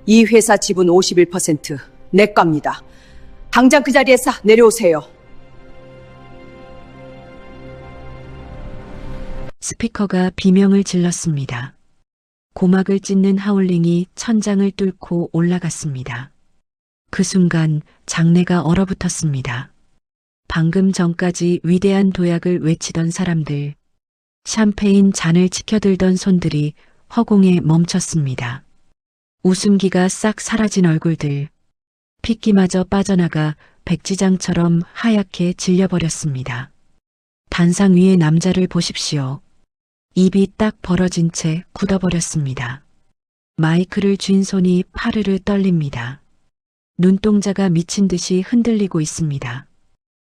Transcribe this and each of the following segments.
이 회사 지분 51%내 겁니다. 당장 그 자리에서 내려오세요. 스피커가 비명을 질렀습니다. 고막을 찢는 하울링이 천장을 뚫고 올라갔습니다. 그 순간 장내가 얼어붙었습니다. 방금 전까지 위대한 도약을 외치던 사람들, 샴페인 잔을 치켜들던 손들이 허공에 멈췄습니다. 웃음기가 싹 사라진 얼굴들, 핏기마저 빠져나가 백지장처럼 하얗게 질려버렸습니다. 단상 위의 남자를 보십시오. 입이 딱 벌어진 채 굳어버렸습니다. 마이크를 쥔 손이 파르르 떨립니다. 눈동자가 미친 듯이 흔들리고 있습니다.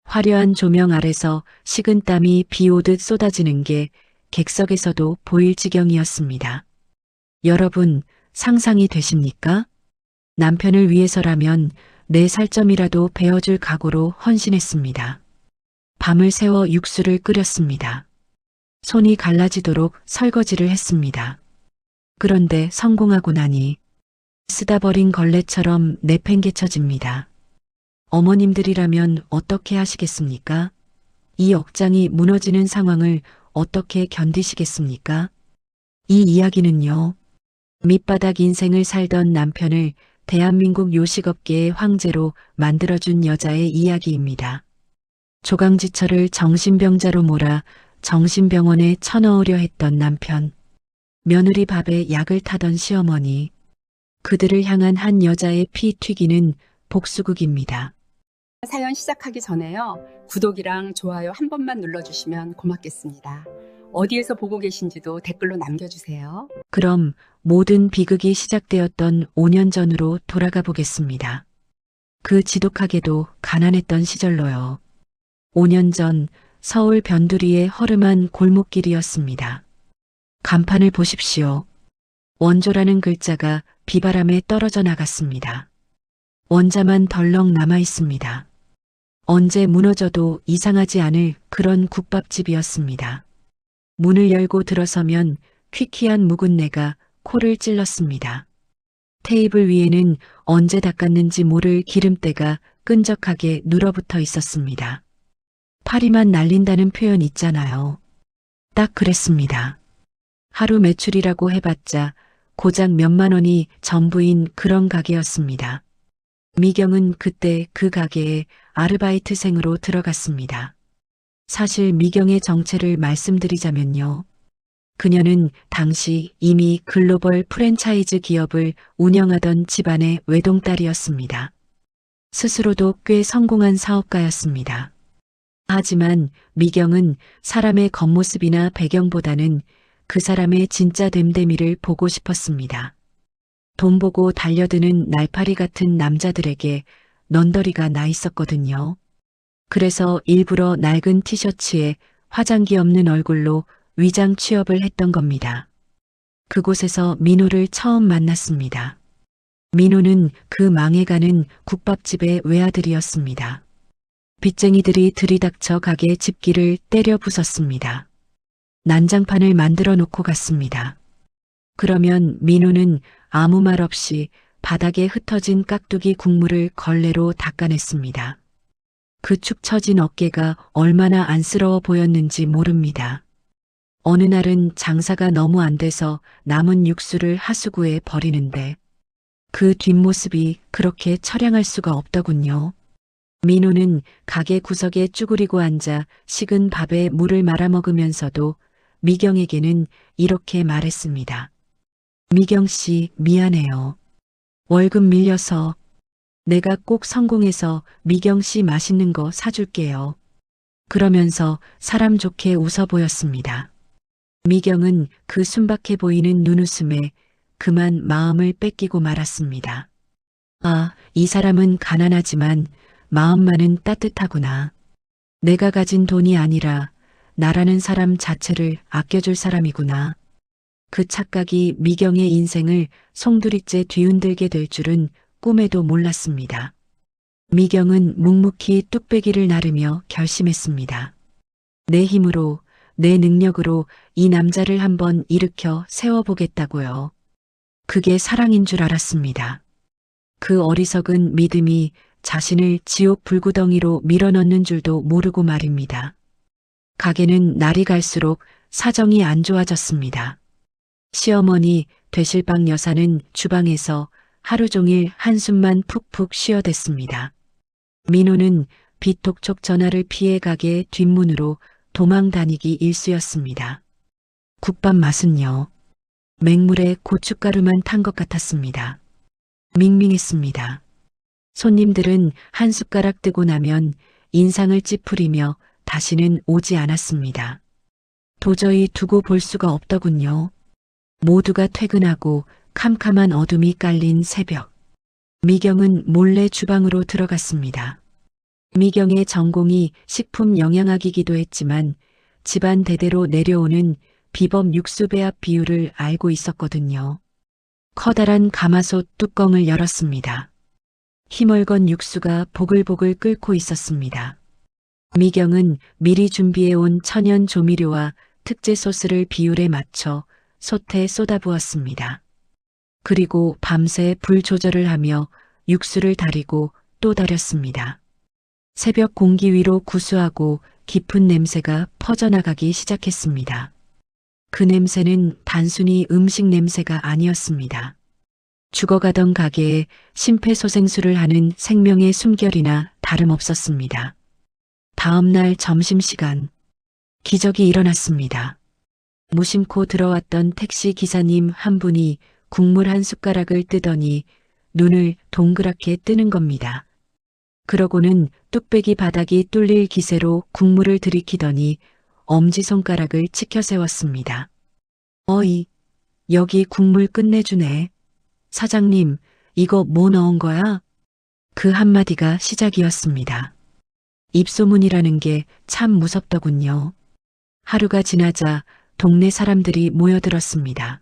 화려한 조명 아래서 식은땀이 비 오듯 쏟아지는 게 객석에서도 보일 지경이었습니다. 여러분, 상상이 되십니까? 남편을 위해서라면 내 살점이라도 베어줄 각오로 헌신했습니다. 밤을 새워 육수를 끓였습니다. 손이 갈라지도록 설거지를 했습니다. 그런데 성공하고 나니 쓰다 버린 걸레처럼 내팽개쳐집니다. 어머님들이라면 어떻게 하시겠습니까? 이 억장이 무너지는 상황을 어떻게 견디시겠습니까? 이 이야기는요, 밑바닥 인생을 살던 남편을 대한민국 요식업계의 황제로 만들어준 여자의 이야기입니다. 조강지처를 정신병자로 몰아 정신병원에 쳐넣으려 했던 남편, 며느리 밥에 약을 타던 시어머니, 그들을 향한 한 여자의 피 튀기는 복수극입니다. 사연 시작하기 전에요. 구독이랑 좋아요 한 번만 눌러주시면 고맙겠습니다. 어디에서 보고 계신지도 댓글로 남겨주세요. 그럼 모든 비극이 시작되었던 5년 전으로 돌아가 보겠습니다. 그 지독하게도 가난했던 시절로요. 5년 전 서울 변두리의 허름한 골목길이었습니다. 간판을 보십시오. 원조라는 글자가 비바람에 떨어져 나갔습니다. 원자만 덜렁 남아 있습니다. 언제 무너져도 이상하지 않을 그런 국밥집이었습니다. 문을 열고 들어서면 퀴퀴한 묵은내가 코를 찔렀습니다. 테이블 위에는 언제 닦았는지 모를 기름때가 끈적하게 눌어붙어 있었습니다. 파리만 날린다는 표현 있잖아요. 딱 그랬습니다. 하루 매출이라고 해봤자 고작 몇만 원이 전부인 그런 가게였습니다. 미경은 그때 그 가게에 아르바이트생으로 들어갔습니다. 사실 미경의 정체를 말씀드리자면요. 그녀는 당시 이미 글로벌 프랜차이즈 기업을 운영하던 집안의 외동딸이었습니다. 스스로도 꽤 성공한 사업가였습니다. 하지만 미경은 사람의 겉모습이나 배경보다는 그 사람의 진짜 됨됨이를 보고 싶었습니다. 돈 보고 달려드는 날파리 같은 남자들에게 넌더리가 나 있었거든요. 그래서 일부러 낡은 티셔츠에 화장기 없는 얼굴로 위장 취업을 했던 겁니다. 그곳에서 민호를 처음 만났습니다. 민호는 그 망해가는 국밥집의 외아들이었습니다. 빚쟁이들이 들이닥쳐 가게 집기를 때려 부쉈습니다. 난장판을 만들어 놓고 갔습니다. 그러면 민호는 아무 말 없이 바닥에 흩어진 깍두기 국물을 걸레로 닦아냈습니다. 그 축 처진 어깨가 얼마나 안쓰러워 보였는지 모릅니다. 어느 날은 장사가 너무 안 돼서 남은 육수를 하수구에 버리는데 그 뒷모습이 그렇게 처량할 수가 없더군요. 민호는 가게 구석에 쭈그리고 앉아 식은 밥에 물을 말아 먹으면서도 미경에게는 이렇게 말했습니다. 미경 씨, 미안해요. 월급 밀려서 내가 꼭 성공해서 미경 씨 맛있는 거 사줄게요. 그러면서 사람 좋게 웃어 보였습니다. 미경은 그 순박해 보이는 눈웃음에 그만 마음을 뺏기고 말았습니다. 아, 이 사람은 가난하지만 마음만은 따뜻하구나. 내가 가진 돈이 아니라 나라는 사람 자체를 아껴줄 사람이구나. 그 착각이 미경의 인생을 송두리째 뒤흔들게 될 줄은 꿈에도 몰랐습니다. 미경은 묵묵히 뚝배기를 나르며 결심했습니다. 내 힘으로, 내 능력으로 이 남자를 한번 일으켜 세워보겠다고요. 그게 사랑인 줄 알았습니다. 그 어리석은 믿음이 자신을 지옥 불구덩이로 밀어넣는 줄도 모르고 말입니다. 가게는 날이 갈수록 사정이 안 좋아졌습니다. 시어머니 되실방 여사는 주방에서 하루 종일 한숨만 푹푹 쉬어댔습니다. 민호는 비톡촉 전화를 피해 가게 뒷문으로 도망 다니기 일쑤였습니다. 국밥 맛은요. 맹물에 고춧가루만 탄 것 같았습니다. 밍밍했습니다. 손님들은 한 숟가락 뜨고 나면 인상을 찌푸리며 다시는 오지 않았습니다. 도저히 두고 볼 수가 없더군요. 모두가 퇴근하고 캄캄한 어둠이 깔린 새벽. 미경은 몰래 주방으로 들어갔습니다. 미경의 전공이 식품 영양학이기도 했지만 집안 대대로 내려오는 비법 육수 배합 비율을 알고 있었거든요. 커다란 가마솥 뚜껑을 열었습니다. 희멀건 육수가 보글보글 끓고 있었습니다. 미경은 미리 준비해온 천연 조미료와 특제 소스를 비율에 맞춰 솥에 쏟아부었습니다. 그리고 밤새 불 조절을 하며 육수를 달이고 또 달였습니다. 새벽 공기 위로 구수하고 깊은 냄새가 퍼져나가기 시작했습니다. 그 냄새는 단순히 음식 냄새가 아니었습니다. 죽어가던 가게에 심폐소생술을 하는 생명의 숨결이나 다름없었습니다. 다음 날 점심시간, 기적이 일어났습니다. 무심코 들어왔던 택시 기사님 한 분이 국물 한 숟가락을 뜨더니 눈을 동그랗게 뜨는 겁니다. 그러고는 뚝배기 바닥이 뚫릴 기세로 국물을 들이키더니 엄지손가락을 치켜 세웠습니다. 어이, 여기 국물 끝내주네. 사장님, 이거 뭐 넣은 거야? 그 한마디가 시작이었습니다. 입소문이라는 게 참 무섭더군요. 하루가 지나자 동네 사람들이 모여들었습니다.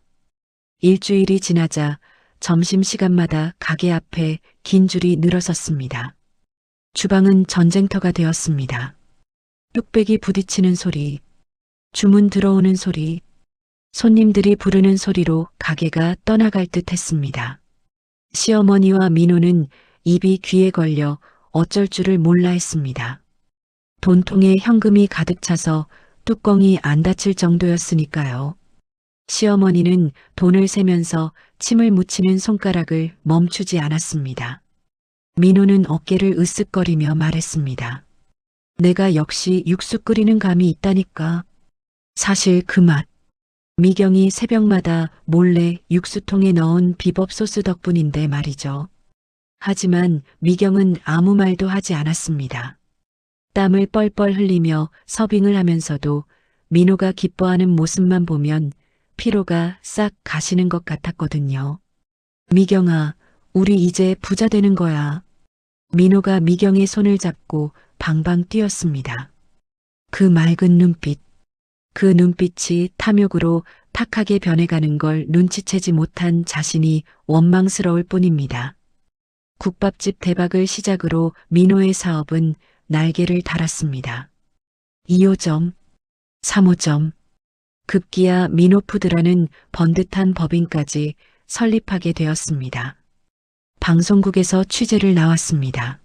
일주일이 지나자 점심시간마다 가게 앞에 긴 줄이 늘어섰습니다. 주방은 전쟁터가 되었습니다. 뚝배기 부딪히는 소리, 주문 들어오는 소리, 손님들이 부르는 소리로 가게가 떠나갈 듯 했습니다. 시어머니와 민호는 입이 귀에 걸려 어쩔 줄을 몰라 했습니다. 돈통에 현금이 가득 차서 뚜껑이 안 닫힐 정도였으니까요. 시어머니는 돈을 세면서 침을 묻히는 손가락을 멈추지 않았습니다. 민호는 어깨를 으쓱거리며 말했습니다. 내가 역시 육수 끓이는 감이 있다니까. 사실 그 맛. 미경이 새벽마다 몰래 육수통에 넣은 비법 소스 덕분인데 말이죠. 하지만 미경은 아무 말도 하지 않았습니다. 땀을 뻘뻘 흘리며 서빙을 하면서도 민호가 기뻐하는 모습만 보면 피로가 싹 가시는 것 같았거든요. 미경아, 우리 이제 부자 되는 거야. 민호가 미경의 손을 잡고 방방 뛰었습니다. 그 맑은 눈빛, 그 눈빛이 탐욕으로 탁하게 변해가는 걸 눈치채지 못한 자신이 원망스러울 뿐입니다. 국밥집 대박을 시작으로 민호의 사업은 날개를 달았습니다. 2호점, 3호점, 급기야 민호푸드라는 번듯한 법인까지 설립하게 되었습니다. 방송국에서 취재를 나왔습니다.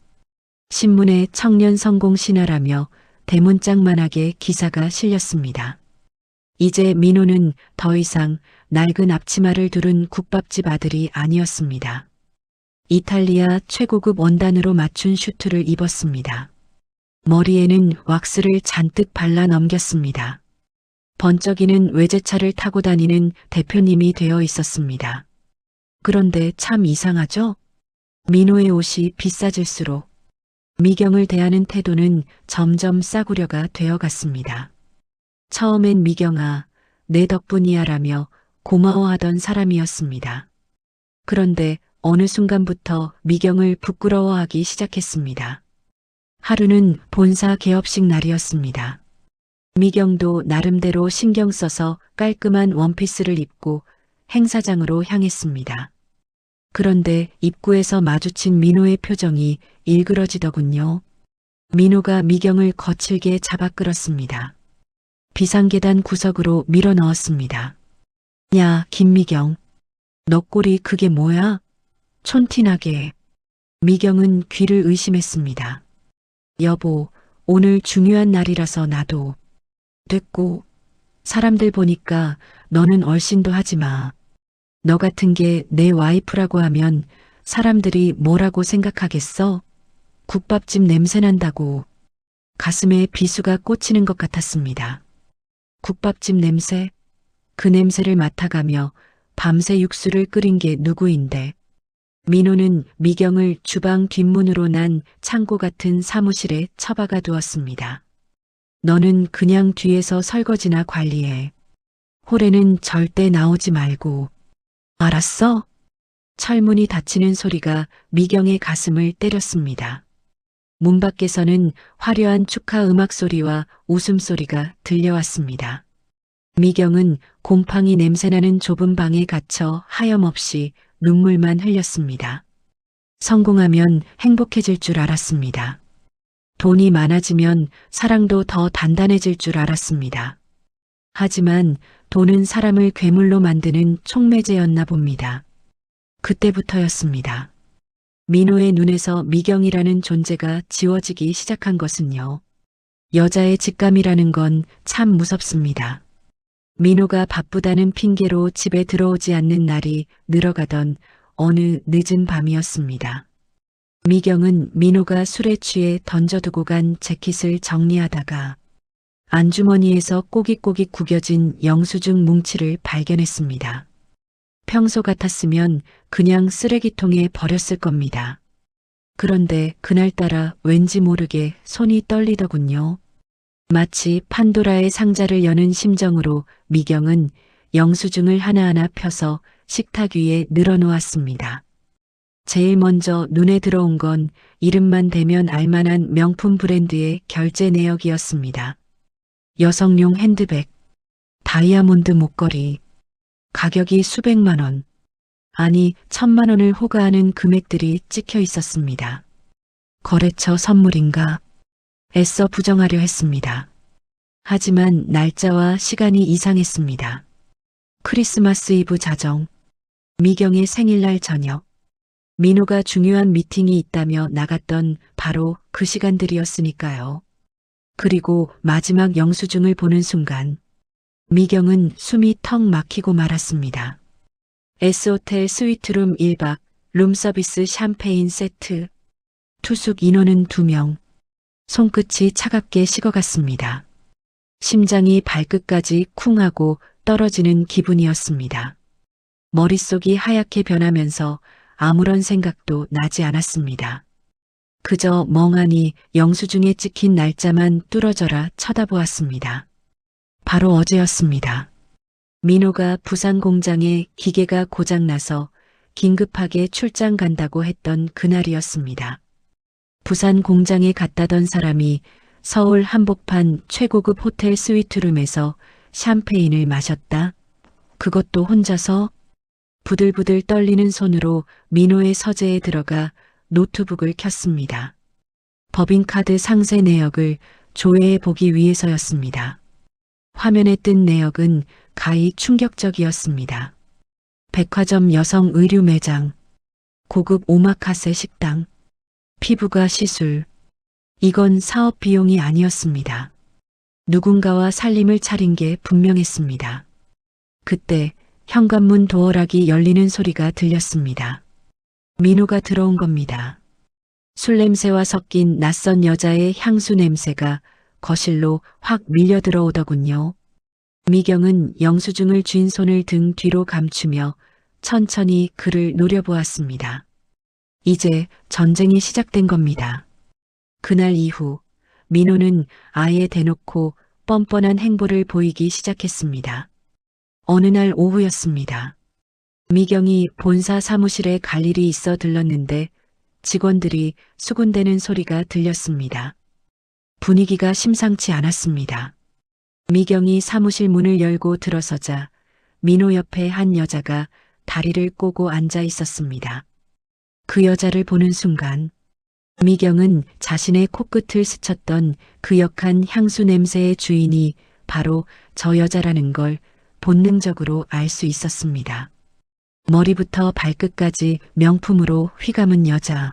신문에 청년 성공 신화라며 대문짝만하게 기사가 실렸습니다. 이제 민호는 더 이상 낡은 앞치마를 두른 국밥집 아들이 아니었습니다. 이탈리아 최고급 원단으로 맞춘 슈트를 입었습니다. 머리에는 왁스를 잔뜩 발라 넘겼습니다. 번쩍이는 외제차를 타고 다니는 대표님이 되어 있었습니다. 그런데 참 이상하죠? 민호의 옷이 비싸질수록 미경을 대하는 태도는 점점 싸구려가 되어갔습니다. 처음엔 미경아, 내 덕분이야라며 고마워하던 사람이었습니다. 그런데 어느 순간부터 미경을 부끄러워하기 시작했습니다. 하루는 본사 개업식 날이었습니다. 미경도 나름대로 신경 써서 깔끔한 원피스를 입고 행사장으로 향했습니다. 그런데 입구에서 마주친 민호의 표정이 일그러지더군요. 민호가 미경을 거칠게 잡아 끌었습니다. 비상계단 구석으로 밀어 넣었습니다. 야, 김미경. 너 꼴이 그게 뭐야? 촌티나게. 미경은 귀를 의심했습니다. 여보, 오늘 중요한 날이라서 나도. 됐고, 사람들 보니까 너는 얼씬도 하지 마. 너 같은 게 내 와이프라고 하면 사람들이 뭐라고 생각하겠어? 국밥집 냄새 난다고. 가슴에 비수가 꽂히는 것 같았습니다. 국밥집 냄새? 그 냄새를 맡아가며 밤새 육수를 끓인 게 누구인데. 민호는 미경을 주방 뒷문으로 난 창고 같은 사무실에 처박아 두었습니다. 너는 그냥 뒤에서 설거지나 관리해. 홀에는 절대 나오지 말고. 알았어? 철문이 닫히는 소리가 미경의 가슴을 때렸습니다. 문 밖에서는 화려한 축하 음악 소리와 웃음소리가 들려왔습니다. 미경은 곰팡이 냄새나는 좁은 방에 갇혀 하염없이 눈물만 흘렸습니다. 성공하면 행복해질 줄 알았습니다. 돈이 많아지면 사랑도 더 단단해질 줄 알았습니다. 하지만 돈은 사람을 괴물로 만드는 촉매제였나 봅니다. 그때부터였습니다. 민호의 눈에서 미경이라는 존재가 지워지기 시작한 것은요. 여자의 직감이라는 건 참 무섭습니다. 민호가 바쁘다는 핑계로 집에 들어오지 않는 날이 늘어가던 어느 늦은 밤이었습니다. 미경은 민호가 술에 취해 던져두고 간 재킷을 정리하다가 안주머니에서 꼬깃꼬깃 구겨진 영수증 뭉치를 발견했습니다. 평소 같았으면 그냥 쓰레기통에 버렸을 겁니다. 그런데 그날따라 왠지 모르게 손이 떨리더군요. 마치 판도라의 상자를 여는 심정으로 미경은 영수증을 하나하나 펴서 식탁 위에 늘어놓았습니다. 제일 먼저 눈에 들어온 건 이름만 대면 알만한 명품 브랜드의 결제 내역이었습니다. 여성용 핸드백, 다이아몬드 목걸이, 가격이 수백만 원, 아니 1,000만 원을 호가하는 금액들이 찍혀 있었습니다. 거래처 선물인가? 애써 부정하려 했습니다. 하지만 날짜와 시간이 이상했습니다. 크리스마스 이브 자정, 미경의 생일날 저녁, 민호가 중요한 미팅이 있다며 나갔던 바로 그 시간들이었으니까요. 그리고 마지막 영수증을 보는 순간 미경은 숨이 턱 막히고 말았습니다. S호텔 스위트룸 1박, 룸서비스 샴페인 세트. 투숙 인원은 2명. 손끝이 차갑게 식어갔습니다. 심장이 발끝까지 쿵하고 떨어지는 기분이었습니다. 머릿속이 하얗게 변하면서 아무런 생각도 나지 않았습니다. 그저 멍하니 영수증에 찍힌 날짜만 뚫어져라 쳐다보았습니다. 바로 어제였습니다. 민호가 부산 공장에 기계가 고장나서 긴급하게 출장 간다고 했던 그날이었습니다. 부산 공장에 갔다던 사람이 서울 한복판 최고급 호텔 스위트룸에서 샴페인을 마셨다. 그것도 혼자서. 부들부들 떨리는 손으로 민호의 서재에 들어가 노트북을 켰습니다. 법인카드 상세 내역을 조회해 보기 위해서였습니다. 화면에 뜬 내역은 가히 충격적이었습니다. 백화점 여성 의류 매장, 고급 오마카세 식당, 피부과 시술. 이건 사업 비용이 아니었습니다. 누군가와 살림을 차린 게 분명했습니다. 그때 현관문 도어락이 열리는 소리가 들렸습니다. 민호가 들어온 겁니다. 술 냄새와 섞인 낯선 여자의 향수 냄새가 거실로 확 밀려 들어오더군요. 미경은 영수증을 쥔 손을 등 뒤로 감추며 천천히 그를 노려보았습니다. 이제 전쟁이 시작된 겁니다. 그날 이후 민호는 아예 대놓고 뻔뻔한 행보를 보이기 시작했습니다. 어느 날 오후였습니다. 미경이 본사 사무실에 갈 일이 있어 들렀는데 직원들이 수군대는 소리가 들렸습니다. 분위기가 심상치 않았습니다. 미경이 사무실 문을 열고 들어서자 민호 옆에 한 여자가 다리를 꼬고 앉아 있었습니다. 그 여자를 보는 순간 미경은 자신의 코끝을 스쳤던 그 역한 향수 냄새의 주인이 바로 저 여자라는 걸 본능적으로 알 수 있었습니다. 머리부터 발끝까지 명품으로 휘감은 여자.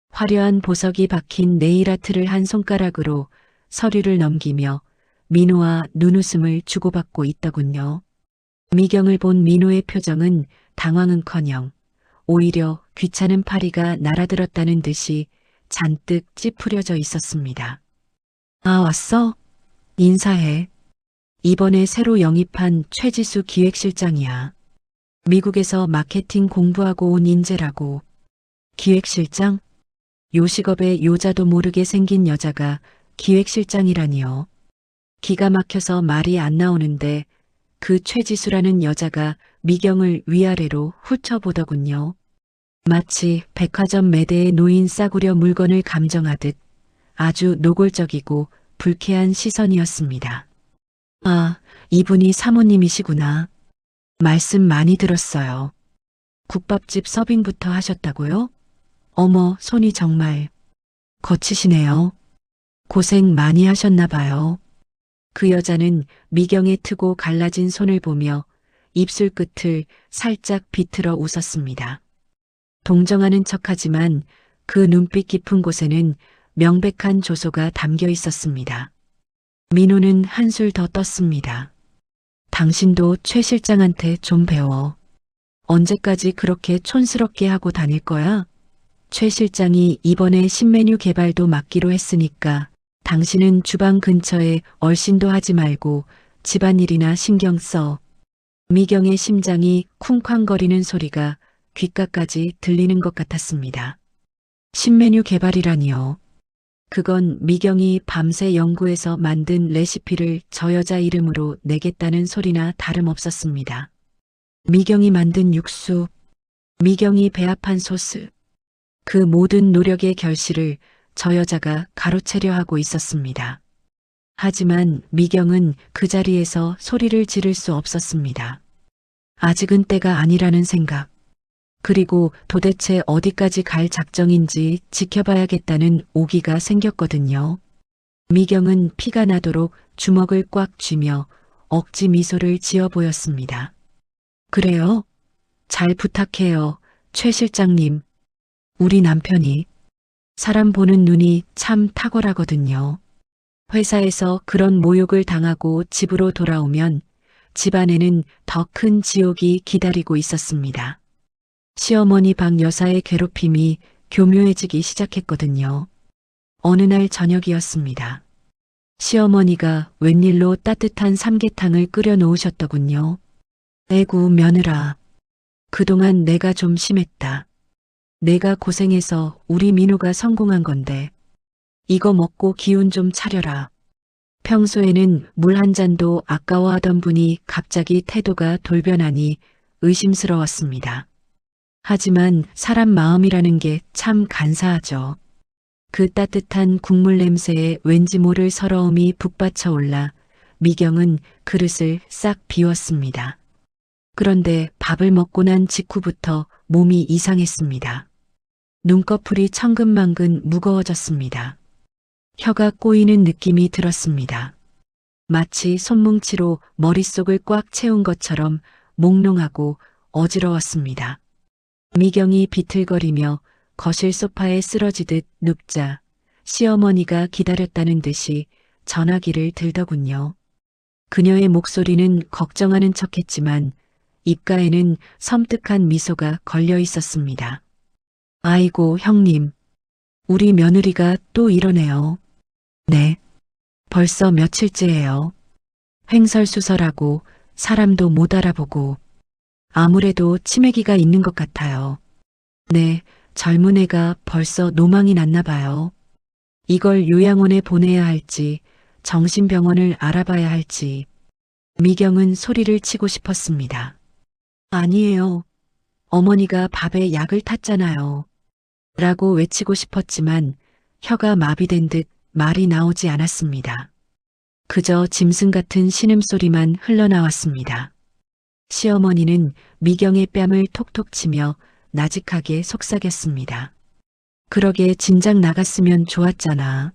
화려한 보석이 박힌 네일아트를 한 손가락으로 서류를 넘기며 민호와 눈웃음을 주고받고 있더군요. 미경을 본 민호의 표정은 당황은커녕 오히려 귀찮은 파리가 날아들었다는 듯이 잔뜩 찌푸려져 있었습니다. 아, 왔어? 인사해. 이번에 새로 영입한 최지수 기획실장이야. 미국에서 마케팅 공부하고 온 인재라고. 기획실장? 요식업의 요자도 모르게 생긴 여자가 기획실장이라니요. 기가 막혀서 말이 안 나오는데 그 최지수라는 여자가 미경을 위아래로 훑어보더군요. 마치 백화점 매대에 놓인 싸구려 물건을 감정하듯 아주 노골적이고 불쾌한 시선이었습니다. 아, 이분이 사모님이시구나. 말씀 많이 들었어요. 국밥집 서빙부터 하셨다고요? 어머, 손이 정말 거치시네요. 고생 많이 하셨나 봐요. 그 여자는 미경의 트고 갈라진 손을 보며 입술 끝을 살짝 비틀어 웃었습니다. 동정하는 척하지만 그 눈빛 깊은 곳에는 명백한 조소가 담겨 있었습니다. 민호는 한술 더 떴습니다. 당신도 최 실장한테 좀 배워. 언제까지 그렇게 촌스럽게 하고 다닐 거야? 최 실장이 이번에 신메뉴 개발도 맡기로 했으니까 당신은 주방 근처에 얼씬도 하지 말고 집안일이나 신경 써. 미경의 심장이 쿵쾅거리는 소리가 귓가까지 들리는 것 같았습니다. 신메뉴 개발이라니요. 그건 미경이 밤새 연구해서 만든 레시피를 저 여자 이름으로 내겠다는 소리나 다름없었습니다. 미경이 만든 육수, 미경이 배합한 소스, 그 모든 노력의 결실을 저 여자가 가로채려 하고 있었습니다. 하지만 미경은 그 자리에서 소리를 지를 수 없었습니다. 아직은 때가 아니라는 생각, 그리고 도대체 어디까지 갈 작정인지 지켜봐야겠다는 오기가 생겼거든요. 미경은 피가 나도록 주먹을 꽉 쥐며 억지 미소를 지어 보였습니다. 그래요? 잘 부탁해요, 최 실장님. 우리 남편이 사람 보는 눈이 참 탁월하거든요. 회사에서 그런 모욕을 당하고 집으로 돌아오면 집안에는 더 큰 지옥이 기다리고 있었습니다. 시어머니 박 여사의 괴롭힘이 교묘해지기 시작했거든요. 어느 날 저녁이었습니다. 시어머니가 웬일로 따뜻한 삼계탕을 끓여 놓으셨더군요. 에구 며느라, 그동안 내가 좀 심했다. 내가 고생해서 우리 민호가 성공한 건데 이거 먹고 기운 좀 차려라. 평소에는 물 한 잔도 아까워하던 분이 갑자기 태도가 돌변하니 의심스러웠습니다. 하지만 사람 마음이라는 게 참 간사하죠. 그 따뜻한 국물 냄새에 왠지 모를 서러움이 북받쳐 올라 미경은 그릇을 싹 비웠습니다. 그런데 밥을 먹고 난 직후부터 몸이 이상했습니다. 눈꺼풀이 천근만근 무거워졌습니다. 혀가 꼬이는 느낌이 들었습니다. 마치 손뭉치로 머릿속을 꽉 채운 것처럼 몽롱하고 어지러웠습니다. 미경이 비틀거리며 거실 소파에 쓰러지듯 눕자 시어머니가 기다렸다는 듯이 전화기를 들더군요. 그녀의 목소리는 걱정하는 척했지만 입가에는 섬뜩한 미소가 걸려 있었습니다. 아이고 형님, 우리 며느리가 또 이러네요. 네, 벌써 며칠째예요. 횡설수설하고 사람도 못 알아보고 아무래도 치매기가 있는 것 같아요. 네, 젊은 애가 벌써 노망이 났나 봐요. 이걸 요양원에 보내야 할지 정신병원을 알아봐야 할지 미경은 소리를 치고 싶었습니다. 아니에요. 어머니가 밥에 약을 탔잖아요. 라고 외치고 싶었지만 혀가 마비된 듯 말이 나오지 않았습니다. 그저 짐승 같은 신음소리만 흘러나왔습니다. 시어머니는 미경의 뺨을 톡톡 치며 나직하게 속삭였습니다. 그러게 진작 나갔으면 좋았잖아.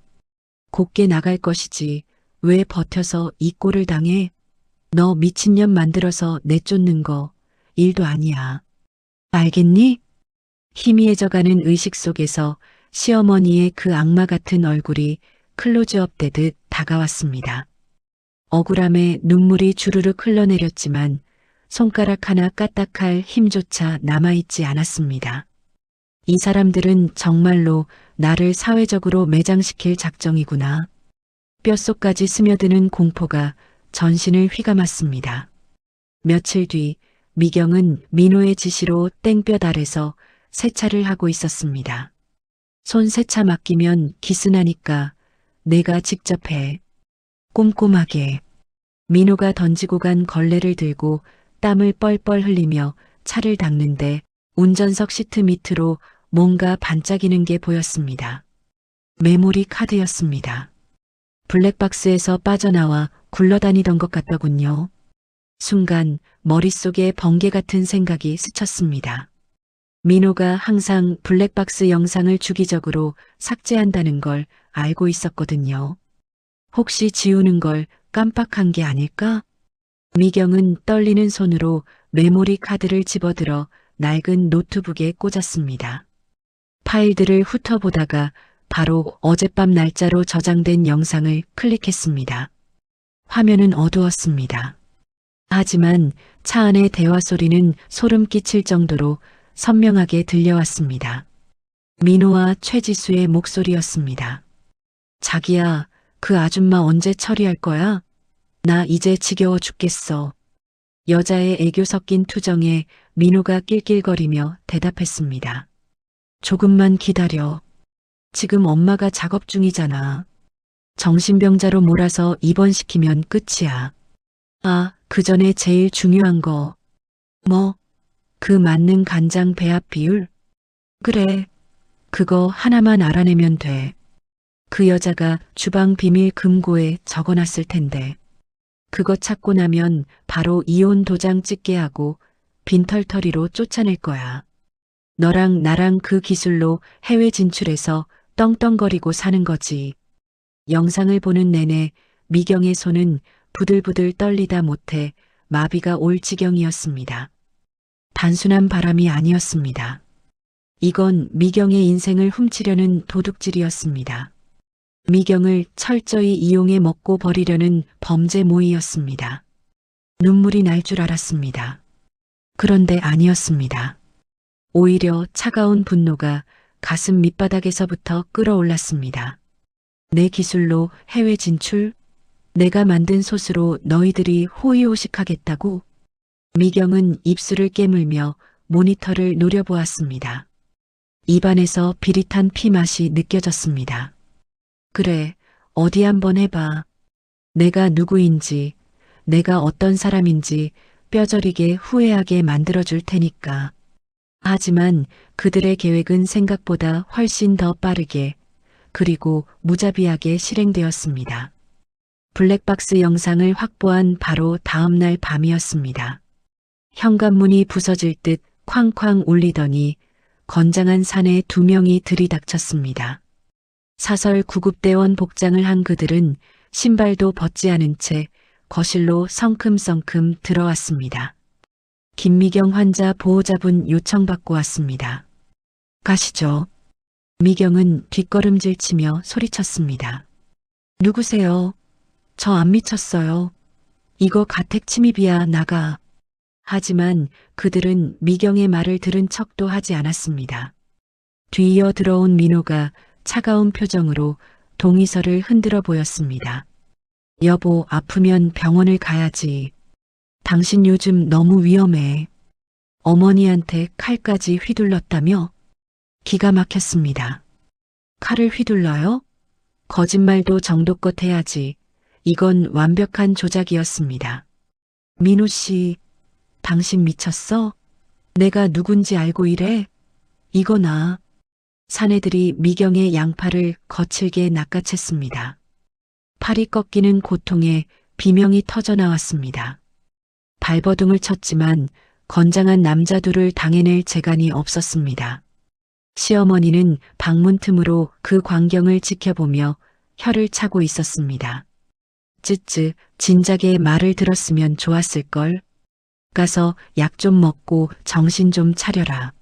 곱게 나갈 것이지 왜 버텨서 이 꼴을 당해? 너 미친년 만들어서 내쫓는 거 일도 아니야. 알겠니? 희미해져가는 의식 속에서 시어머니의 그 악마 같은 얼굴이 클로즈업 되듯 다가왔습니다. 억울함에 눈물이 주르륵 흘러내렸지만 손가락 하나 까딱할 힘조차 남아있지 않았습니다. 이 사람들은 정말로 나를 사회적으로 매장시킬 작정이구나. 뼛속까지 스며드는 공포가 전신을 휘감았습니다. 며칠 뒤 미경은 민호의 지시로 땡볕 아래서 세차를 하고 있었습니다. 손 세차 맡기면 기스나니까 내가 직접 해. 꼼꼼하게. 민호가 던지고 간 걸레를 들고 땀을 뻘뻘 흘리며 차를 닦는데 운전석 시트 밑으로 뭔가 반짝이는 게 보였습니다. 메모리 카드였습니다. 블랙박스에서 빠져나와 굴러다니던 것 같더군요. 순간 머릿속에 번개 같은 생각이 스쳤습니다. 민호가 항상 블랙박스 영상을 주기적으로 삭제한다는 걸 알고 있었거든요. 혹시 지우는 걸 깜빡한 게 아닐까? 미경은 떨리는 손으로 메모리 카드를 집어들어 낡은 노트북에 꽂았습니다. 파일들을 훑어보다가 바로 어젯밤 날짜로 저장된 영상을 클릭했습니다. 화면은 어두웠습니다. 하지만 차 안의 대화 소리는 소름 끼칠 정도로 선명하게 들려왔습니다. 민호와 최지수의 목소리였습니다. 자기야, 그 아줌마 언제 처리할 거야? 나 이제 지겨워 죽겠어. 여자의 애교 섞인 투정에 민호가 낄낄거리며 대답했습니다. 조금만 기다려. 지금 엄마가 작업 중이잖아. 정신병자로 몰아서 입원시키면 끝이야. 아, 그 전에 제일 중요한 거. 뭐? 그 맞는 간장 배합 비율? 그래. 그거 하나만 알아내면 돼. 그 여자가 주방 비밀 금고에 적어놨을 텐데. 그거 찾고 나면 바로 이혼 도장 찍게 하고 빈털터리로 쫓아낼 거야. 너랑 나랑 그 기술로 해외 진출해서 떵떵거리고 사는 거지. 영상을 보는 내내 미경의 손은 부들부들 떨리다 못해 마비가 올 지경이었습니다. 단순한 바람이 아니었습니다. 이건 미경의 인생을 훔치려는 도둑질이었습니다. 미경을 철저히 이용해 먹고 버리려는 범죄 모의였습니다. 눈물이 날 줄 알았습니다. 그런데 아니었습니다. 오히려 차가운 분노가 가슴 밑바닥에서부터 끌어올랐습니다. 내 기술로 해외 진출? 내가 만든 솥으로 너희들이 호의호식하겠다고? 미경은 입술을 깨물며 모니터를 노려보았습니다. 입안에서 비릿한 피 맛이 느껴졌습니다. 그래, 어디 한번 해봐. 내가 누구인지, 내가 어떤 사람인지 뼈저리게 후회하게 만들어줄 테니까. 하지만 그들의 계획은 생각보다 훨씬 더 빠르게 그리고 무자비하게 실행되었습니다. 블랙박스 영상을 확보한 바로 다음 날 밤이었습니다. 현관문이 부서질 듯 쾅쾅 울리더니 건장한 사내 2명이 들이닥쳤습니다. 사설 구급대원 복장을 한 그들은 신발도 벗지 않은 채 거실로 성큼성큼 들어왔습니다. 김미경 환자 보호자분 요청받고 왔습니다. 가시죠. 미경은 뒷걸음질 치며 소리쳤습니다. 누구세요? 저 안 미쳤어요. 이거 가택 침입이야, 나가. 하지만 그들은 미경의 말을 들은 척도 하지 않았습니다. 뒤이어 들어온 민호가 차가운 표정으로 동의서를 흔들어 보였습니다. 여보, 아프면 병원을 가야지. 당신 요즘 너무 위험해. 어머니한테 칼까지 휘둘렀다며? 기가 막혔습니다. 칼을 휘둘러요? 거짓말도 정도껏 해야지. 이건 완벽한 조작이었습니다. 민호 씨, 당신 미쳤어? 내가 누군지 알고 이래? 이거나. 사내들이 미경의 양팔을 거칠게 낚아챘습니다. 팔이 꺾이는 고통에 비명이 터져 나왔습니다. 발버둥을 쳤지만 건장한 남자 둘을 당해낼 재간이 없었습니다. 시어머니는 방문 틈으로 그 광경을 지켜보며 혀를 차고 있었습니다. 쯔쯔, 진작에 말을 들었으면 좋았을걸. 가서 약 좀 먹고 정신 좀 차려라.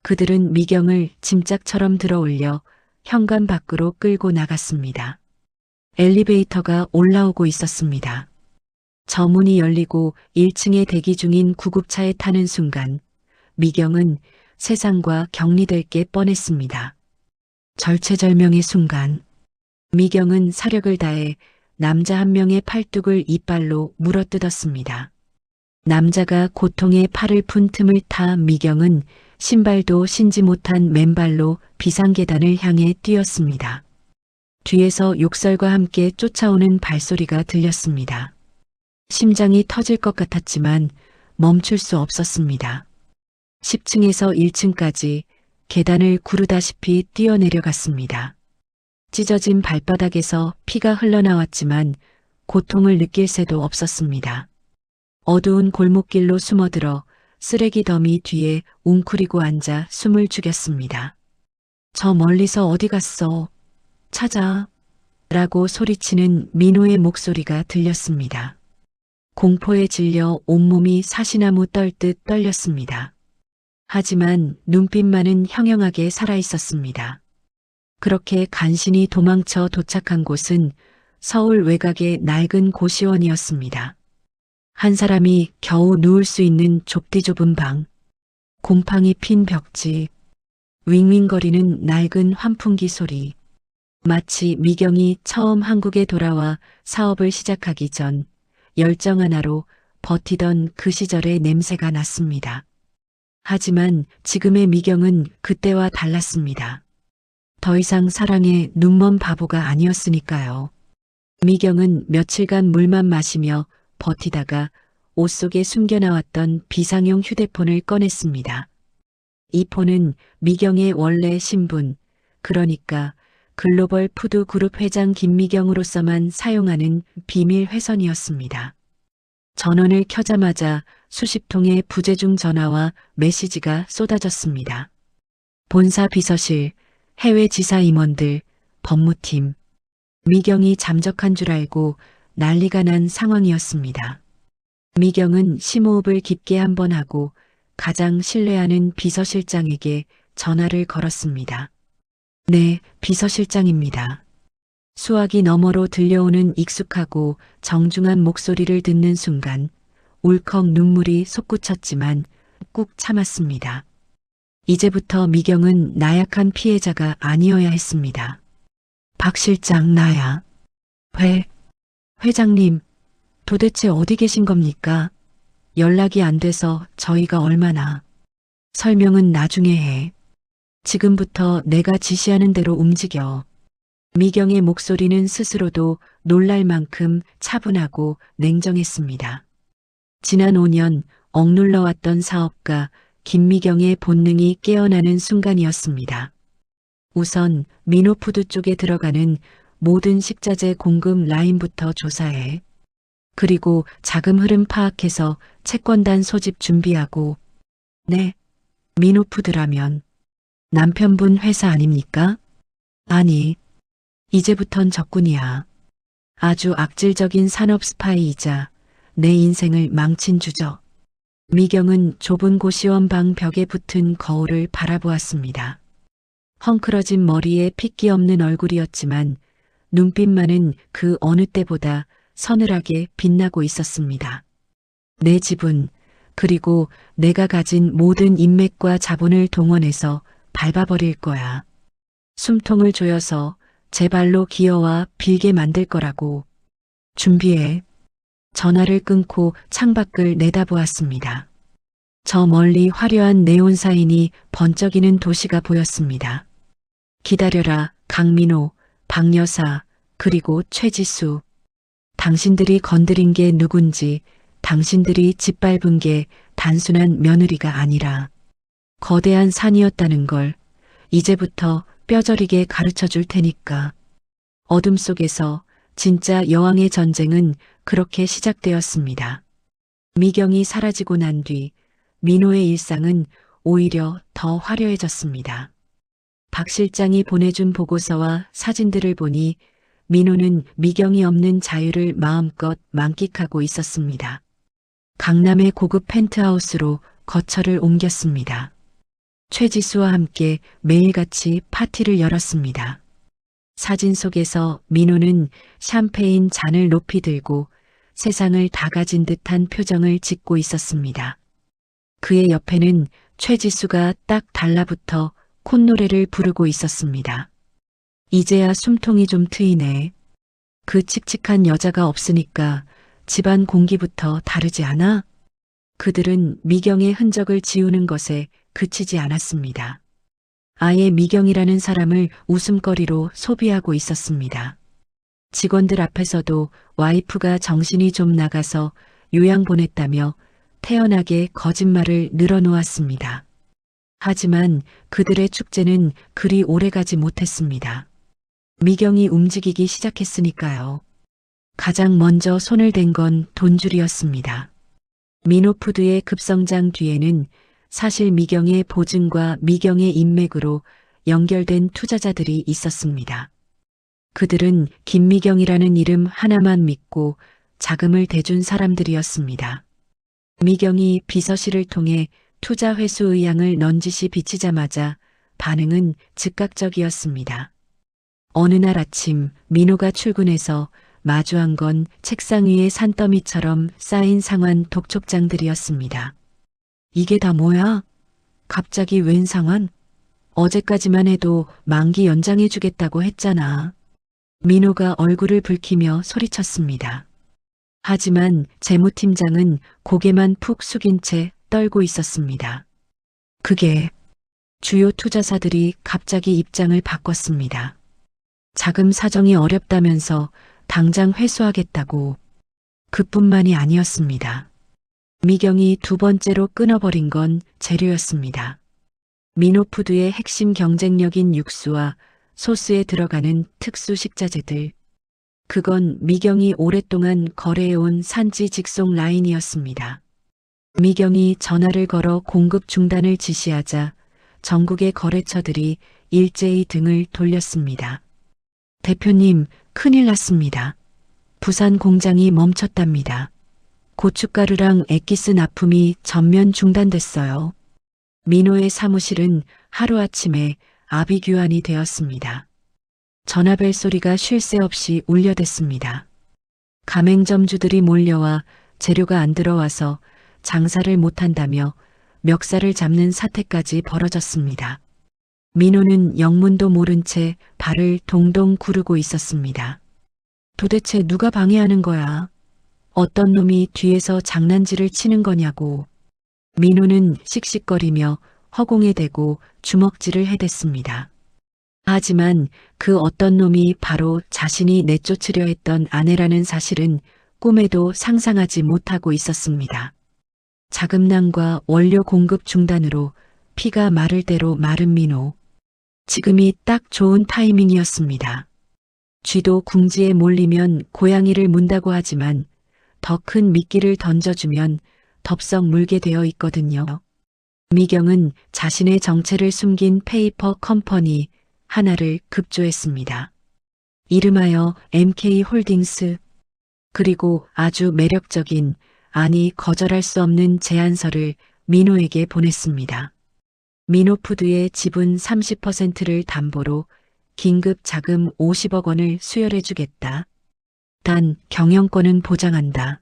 그들은 미경을 짐짝처럼 들어올려 현관 밖으로 끌고 나갔습니다. 엘리베이터가 올라오고 있었습니다. 저 문이 열리고 1층에 대기 중인 구급차에 타는 순간 미경은 세상과 격리될 게 뻔했습니다. 절체절명의 순간 미경은 사력을 다해 남자 한 명의 팔뚝을 이빨로 물어뜯었습니다. 남자가 고통의 팔을 푼 틈을 타 미경은 신발도 신지 못한 맨발로 비상계단을 향해 뛰었습니다. 뒤에서 욕설과 함께 쫓아오는 발소리가 들렸습니다. 심장이 터질 것 같았지만 멈출 수 없었습니다. 10층에서 1층까지 계단을 구르다시피 뛰어내려갔습니다. 찢어진 발바닥에서 피가 흘러나왔지만 고통을 느낄 새도 없었습니다. 어두운 골목길로 숨어들어 쓰레기 더미 뒤에 웅크리고 앉아 숨을 죽였습니다. 저 멀리서 어디 갔어? 찾아. 라고 소리치는 민호의 목소리가 들렸습니다. 공포에 질려 온몸이 사시나무 떨듯 떨렸습니다. 하지만 눈빛만은 형형하게 살아있었습니다. 그렇게 간신히 도망쳐 도착한 곳은 서울 외곽의 낡은 고시원이었습니다. 한 사람이 겨우 누울 수 있는 좁디좁은 방, 곰팡이 핀 벽지, 윙윙거리는 낡은 환풍기 소리, 마치 미경이 처음 한국에 돌아와 사업을 시작하기 전 열정 하나로 버티던 그 시절의 냄새가 났습니다. 하지만 지금의 미경은 그때와 달랐습니다. 더 이상 사랑에 눈먼 바보가 아니었으니까요. 미경은 며칠간 물만 마시며 버티다가 옷 속에 숨겨나왔던 비상용 휴대폰을 꺼냈습니다. 이 폰은 미경의 원래 신분, 그러니까 글로벌 푸드 그룹 회장 김미경으로서만 사용하는 비밀 회선이었습니다. 전원을 켜자마자 수십 통의 부재중 전화와 메시지가 쏟아졌습니다. 본사 비서실, 해외 지사 임원들, 법무팀. 미경이 잠적한 줄 알고 난리가 난 상황이었습니다. 미경은 심호흡을 깊게 한번 하고 가장 신뢰하는 비서실장에게 전화를 걸었습니다. 네, 비서실장입니다. 수화기 너머로 들려오는 익숙하고 정중한 목소리를 듣는 순간 울컥 눈물이 솟구쳤지만 꾹 참았습니다. 이제부터 미경은 나약한 피해자가 아니어야 했습니다. 박 실장 나야. 회장님, 도대체 어디 계신 겁니까? 연락이 안 돼서 저희가 얼마나. 설명은 나중에 해. 지금부터 내가 지시하는 대로 움직여. 미경의 목소리는 스스로도 놀랄 만큼 차분하고 냉정했습니다. 지난 5년 억눌러왔던 사업가 김미경의 본능이 깨어나는 순간이었습니다. 우선 민호푸드 쪽에 들어가는 모든 식자재 공급 라인부터 조사해. 그리고 자금 흐름 파악해서 채권단 소집 준비하고. 네, 민호푸드라면 남편분 회사 아닙니까? 아니, 이제부턴 적군이야. 아주 악질적인 산업 스파이이자 내 인생을 망친 주적. 미경은 좁은 고시원 방 벽에 붙은 거울을 바라보았습니다. 헝클어진 머리에 핏기 없는 얼굴이었지만 눈빛만은 그 어느 때보다 서늘하게 빛나고 있었습니다. 내 지분, 그리고 내가 가진 모든 인맥과 자본을 동원해서 밟아버릴 거야. 숨통을 조여서 제 발로 기어와 빌게 만들 거라고. 준비해. 전화를 끊고 창밖을 내다보았습니다. 저 멀리 화려한 네온 사인이 번쩍이는 도시가 보였습니다. 기다려라, 강민호, 박여사, 그리고 최지수. 당신들이 건드린 게 누군지, 당신들이 짓밟은 게 단순한 며느리가 아니라 거대한 산이었다는 걸 이제부터 뼈저리게 가르쳐 줄 테니까. 어둠 속에서 진짜 여왕의 전쟁은 그렇게 시작되었습니다. 미경이 사라지고 난 뒤 민호의 일상은 오히려 더 화려해졌습니다. 박 실장이 보내준 보고서와 사진들을 보니 민호는 미경이 없는 자유를 마음껏 만끽하고 있었습니다. 강남의 고급 펜트하우스로 거처를 옮겼습니다. 최지수와 함께 매일같이 파티를 열었습니다. 사진 속에서 민호는 샴페인 잔을 높이 들고 세상을 다 가진 듯한 표정을 짓고 있었습니다. 그의 옆에는 최지수가 딱 달라붙어 콧노래를 부르고 있었습니다. 이제야 숨통이 좀 트이네. 그 칙칙한 여자가 없으니까 집안 공기부터 다르지 않아? 그들은 미경의 흔적을 지우는 것에 그치지 않았습니다. 아예 미경이라는 사람을 웃음거리로 소비하고 있었습니다. 직원들 앞에서도 와이프가 정신이 좀 나가서 요양 보냈다며 태연하게 거짓말을 늘어놓았습니다. 하지만 그들의 축제는 그리 오래가지 못했습니다. 미경이 움직이기 시작했으니까요. 가장 먼저 손을 댄 건 돈줄이었습니다. 민호푸드의 급성장 뒤에는 사실 미경의 보증과 미경의 인맥으로 연결된 투자자들이 있었습니다. 그들은 김미경이라는 이름 하나만 믿고 자금을 대준 사람들이었습니다. 미경이 비서실을 통해 투자 회수 의향을 넌지시 비치자마자 반응은 즉각적이었습니다. 어느 날 아침 민호가 출근해서 마주한 건 책상 위에 산더미처럼 쌓인 상환 독촉장들이었습니다. 이게 다 뭐야? 갑자기 웬 상환? 어제까지만 해도 만기 연장해주겠다고 했잖아. 민호가 얼굴을 붉히며 소리쳤습니다. 하지만 재무팀장은 고개만 푹 숙인 채 떨고 있었습니다. 그게 주요 투자사들이 갑자기 입장을 바꿨습니다. 자금 사정이 어렵다면서 당장 회수하겠다고. 그뿐만이 아니었습니다. 미경이 두 번째로 끊어버린 건 재료였습니다. 민호푸드의 핵심 경쟁력인 육수와 소스에 들어가는 특수 식자재들. 그건 미경이 오랫동안 거래해온 산지 직송 라인이었습니다. 미경이 전화를 걸어 공급 중단을 지시하자 전국의 거래처들이 일제히 등을 돌렸습니다. 대표님, 큰일 났습니다. 부산 공장이 멈췄답니다. 고춧가루랑 엑기스 납품이 전면 중단됐어요. 민호의 사무실은 하루아침에 아비규환이 되었습니다. 전화벨 소리가 쉴 새 없이 울려댔습니다. 가맹점주들이 몰려와 재료가 안 들어와서 장사를 못한다며 멱살을 잡는 사태까지 벌어졌습니다. 민호는 영문도 모른 채 발을 동동 구르고 있었습니다. 도대체 누가 방해하는 거야? 어떤 놈이 뒤에서 장난질을 치는 거냐고. 민호는 씩씩거리며 허공에 대고 주먹질을 해댔습니다. 하지만 그 어떤 놈이 바로 자신이 내쫓으려 했던 아내라는 사실은 꿈에도 상상하지 못하고 있었습니다. 자금난과 원료 공급 중단으로 피가 마를 대로 마른 민호. 지금이 딱 좋은 타이밍이었습니다. 쥐도 궁지에 몰리면 고양이를 문다고 하지만 더 큰 미끼를 던져주면 덥석 물게 되어 있거든요. 미경은 자신의 정체를 숨긴 페이퍼 컴퍼니 하나를 급조했습니다. 이름하여 MK홀딩스. 그리고 아주 매력적인, 아니 거절할 수 없는 제안서를 민호에게 보냈습니다. 민호푸드의 지분 30%를 담보로 긴급 자금 50억 원을 수혈해주겠다. 단 경영권은 보장한다.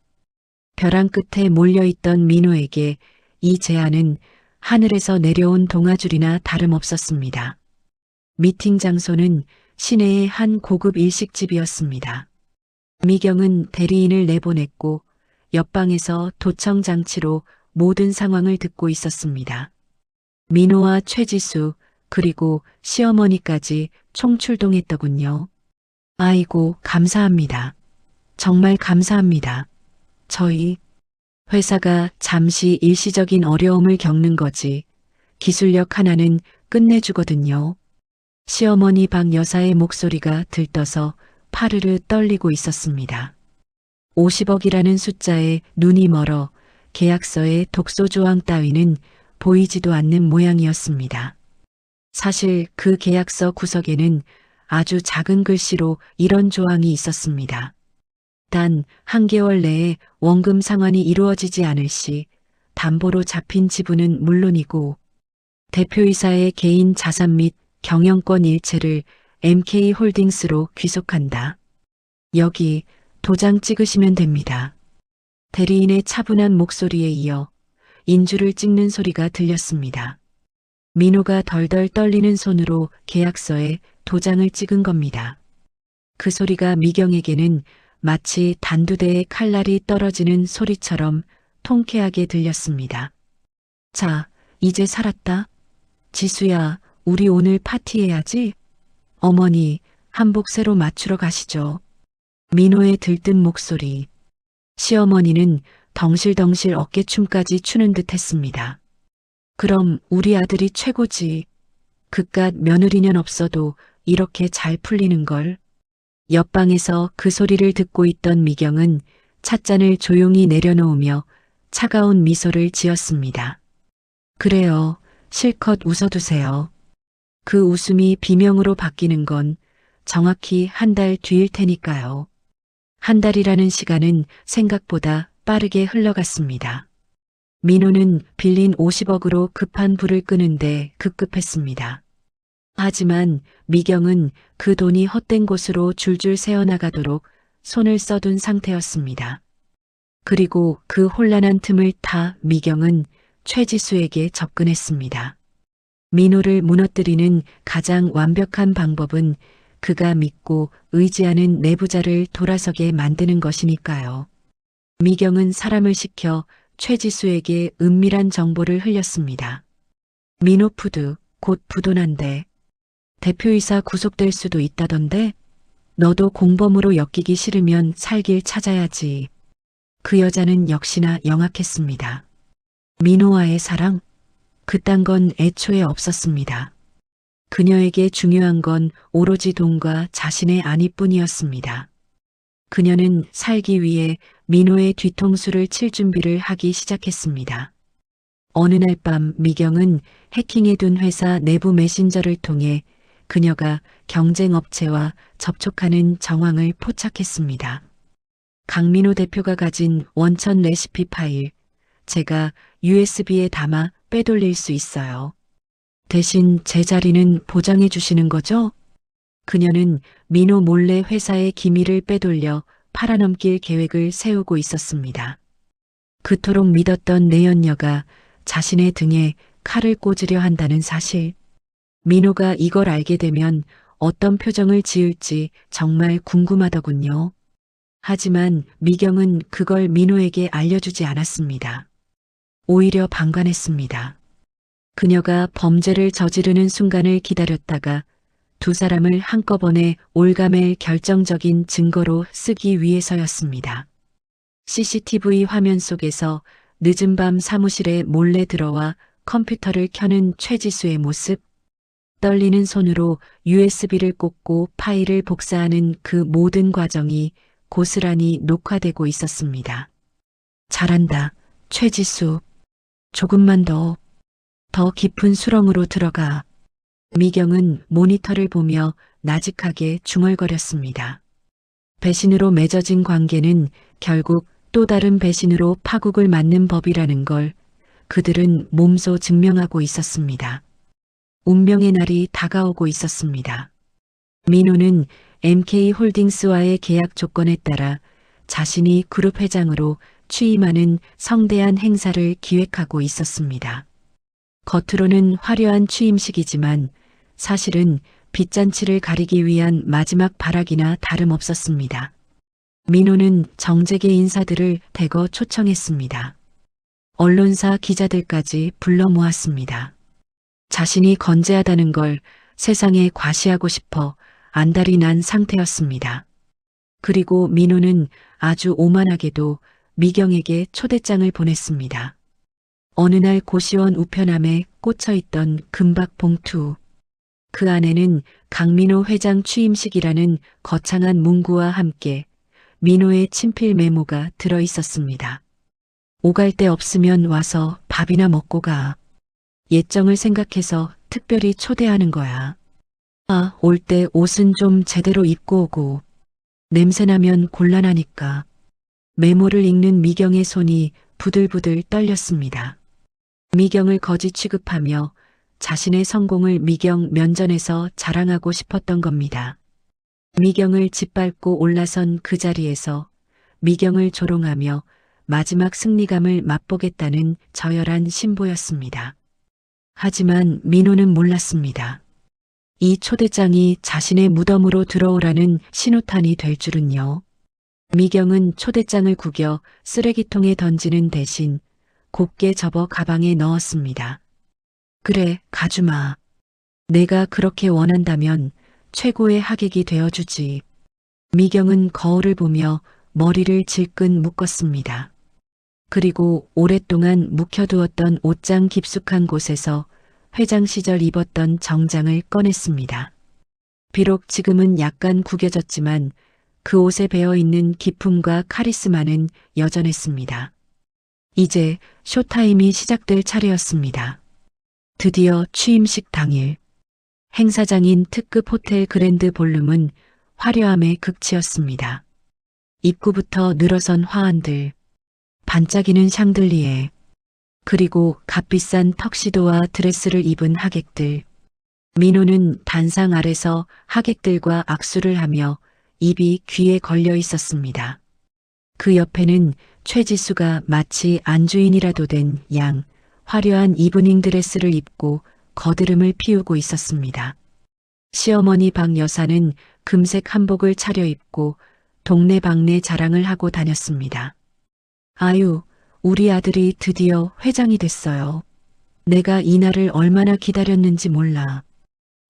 벼랑 끝에 몰려있던 민호에게 이 제안은 하늘에서 내려온 동아줄이나 다름없었습니다. 미팅 장소는 시내의 한 고급 일식집이었습니다. 미경은 대리인을 내보냈고 옆방에서 도청 장치로 모든 상황을 듣고 있었습니다. 민호와 최지수 그리고 시어머니까지 총출동했더군요. 아이고 감사합니다. 정말 감사합니다. 저희 회사가 잠시 일시적인 어려움을 겪는 거지 기술력 하나는 끝내주거든요. 시어머니 박 여사의 목소리가 들떠서 파르르 떨리고 있었습니다. 50억이라는 숫자에 눈이 멀어 계약서의 독소 조항 따위는 보이지도 않는 모양이었습니다. 사실 그 계약서 구석에는 아주 작은 글씨로 이런 조항이 있었습니다. 단 한 개월 내에 원금 상환이 이루어지지 않을 시 담보로 잡힌 지분은 물론이고 대표이사의 개인 자산 및 경영권 일체를 MK홀딩스로 귀속한다. 여기 도장 찍으시면 됩니다. 대리인의 차분한 목소리에 이어 인주를 찍는 소리가 들렸습니다. 민호가 덜덜 떨리는 손으로 계약서에 도장을 찍은 겁니다. 그 소리가 미경에게는 마치 단두대에 칼날이 떨어지는 소리처럼 통쾌하게 들렸습니다. 자, 이제 살았다. 지수야, 우리 오늘 파티해야지. 어머니, 한복 새로 맞추러 가시죠. 민호의 들뜬 목소리. 시어머니는 덩실덩실 어깨춤까지 추는 듯 했습니다. 그럼 우리 아들이 최고지. 그깟 며느리년 없어도 이렇게 잘 풀리는 걸. 옆방에서 그 소리를 듣고 있던 미경은 찻잔을 조용히 내려놓으며 차가운 미소를 지었습니다. 그래요. 실컷 웃어두세요. 그 웃음이 비명으로 바뀌는 건 정확히 한 달 뒤일 테니까요. 한 달이라는 시간은 생각보다 빠르게 흘러갔습니다. 민호는 빌린 50억으로 급한 불을 끄는데 급급했습니다. 하지만 미경은 그 돈이 헛된 곳으로 줄줄 새어나가도록 손을 써둔 상태였습니다. 그리고 그 혼란한 틈을 타 미경은 최지수에게 접근했습니다. 민호를 무너뜨리는 가장 완벽한 방법은 그가 믿고 의지하는 내부자를 돌아서게 만드는 것이니까요. 미경은 사람을 시켜 최지수에게 은밀한 정보를 흘렸습니다. 민호푸드 곧 부도난데 대표이사 구속될 수도 있다던데 너도 공범으로 엮이기 싫으면 살 길 찾아야지. 그 여자는 역시나 영악했습니다. 민호와의 사랑? 그딴 건 애초에 없었습니다. 그녀에게 중요한 건 오로지 돈과 자신의 안위뿐이었습니다. 그녀는 살기 위해 민호의 뒤통수를 칠 준비를 하기 시작했습니다. 어느 날 밤 미경은 해킹해둔 회사 내부 메신저를 통해 그녀가 경쟁업체와 접촉하는 정황을 포착했습니다. 강민호 대표가 가진 원천 레시피 파일, 제가 USB에 담아 빼돌릴 수 있어요. 대신 제 자리는 보장해 주시는 거죠? 그녀는 민호 몰래 회사의 기밀을 빼돌려 팔아넘길 계획을 세우고 있었습니다. 그토록 믿었던 내연녀가 자신의 등에 칼을 꽂으려 한다는 사실. 민호가 이걸 알게 되면 어떤 표정을 지을지 정말 궁금하더군요. 하지만 미경은 그걸 민호에게 알려주지 않았습니다. 오히려 방관했습니다. 그녀가 범죄를 저지르는 순간을 기다렸다가 두 사람을 한꺼번에 올가맬 결정적인 증거로 쓰기 위해서였습니다. CCTV 화면 속에서 늦은 밤 사무실에 몰래 들어와 컴퓨터를 켜는 최지수의 모습, 떨리는 손으로 USB를 꽂고 파일을 복사하는 그 모든 과정이 고스란히 녹화되고 있었습니다. 잘한다, 최지수. 조금만 더 깊은 수렁으로 들어가. 미경은 모니터를 보며 나직하게 중얼거렸습니다. 배신으로 맺어진 관계는 결국 또 다른 배신으로 파국을 맞는 법이라는 걸 그들은 몸소 증명하고 있었습니다. 운명의 날이 다가오고 있었습니다. 민호는 MK홀딩스와의 계약 조건에 따라 자신이 그룹 회장으로 취임하는 성대한 행사를 기획하고 있었습니다. 겉으로는 화려한 취임식이지만 사실은 빚잔치를 가리기 위한 마지막 발악이나 다름없었습니다. 민호는 정재계 인사들을 대거 초청했습니다. 언론사 기자들까지 불러 모았습니다. 자신이 건재하다는 걸 세상에 과시하고 싶어 안달이 난 상태였습니다. 그리고 민호는 아주 오만하게도 미경에게 초대장을 보냈습니다. 어느 날 고시원 우편함에 꽂혀있던 금박 봉투. 그 안에는 강민호 회장 취임식이라는 거창한 문구와 함께 민호의 친필 메모가 들어있었습니다. 오갈 데 없으면 와서 밥이나 먹고 가. 예정을 생각해서 특별히 초대하는 거야. 올 때 옷은 좀 제대로 입고 오고. 냄새나면 곤란하니까. 메모를 읽는 미경의 손이 부들부들 떨렸습니다. 미경을 거지 취급하며 자신의 성공을 미경 면전에서 자랑하고 싶었던 겁니다. 미경을 짓밟고 올라선 그 자리에서 미경을 조롱하며 마지막 승리감을 맛보겠다는 저열한 신보였습니다. 하지만 민호는 몰랐습니다. 이 초대장이 자신의 무덤으로 들어오라는 신호탄이 될 줄은요. 미경은 초대장을 구겨 쓰레기통에 던지는 대신 곱게 접어 가방에 넣었습니다. 그래, 가주마. 내가 그렇게 원한다면 최고의 하객이 되어주지. 미경은 거울을 보며 머리를 질끈 묶었습니다. 그리고 오랫동안 묵혀두었던 옷장 깊숙한 곳에서 회장 시절 입었던 정장을 꺼냈습니다. 비록 지금은 약간 구겨졌지만 그 옷에 배어있는 기품과 카리스마는 여전했습니다. 이제 쇼타임이 시작될 차례였습니다. 드디어 취임식 당일. 행사장인 특급 호텔 그랜드 볼룸은 화려함의 극치였습니다. 입구부터 늘어선 화환들, 반짝이는 샹들리에, 그리고 값비싼 턱시도와 드레스를 입은 하객들. 민호는 단상 아래서 하객들과 악수를 하며 입이 귀에 걸려 있었습니다. 그 옆에는 최지수가 마치 안주인이라도 된 양 화려한 이브닝 드레스를 입고 거드름을 피우고 있었습니다. 시어머니 박 여사는 금색 한복을 차려입고 동네방네 자랑을 하고 다녔습니다. 아유, 우리 아들이 드디어 회장이 됐어요. 내가 이 날을 얼마나 기다렸는지 몰라.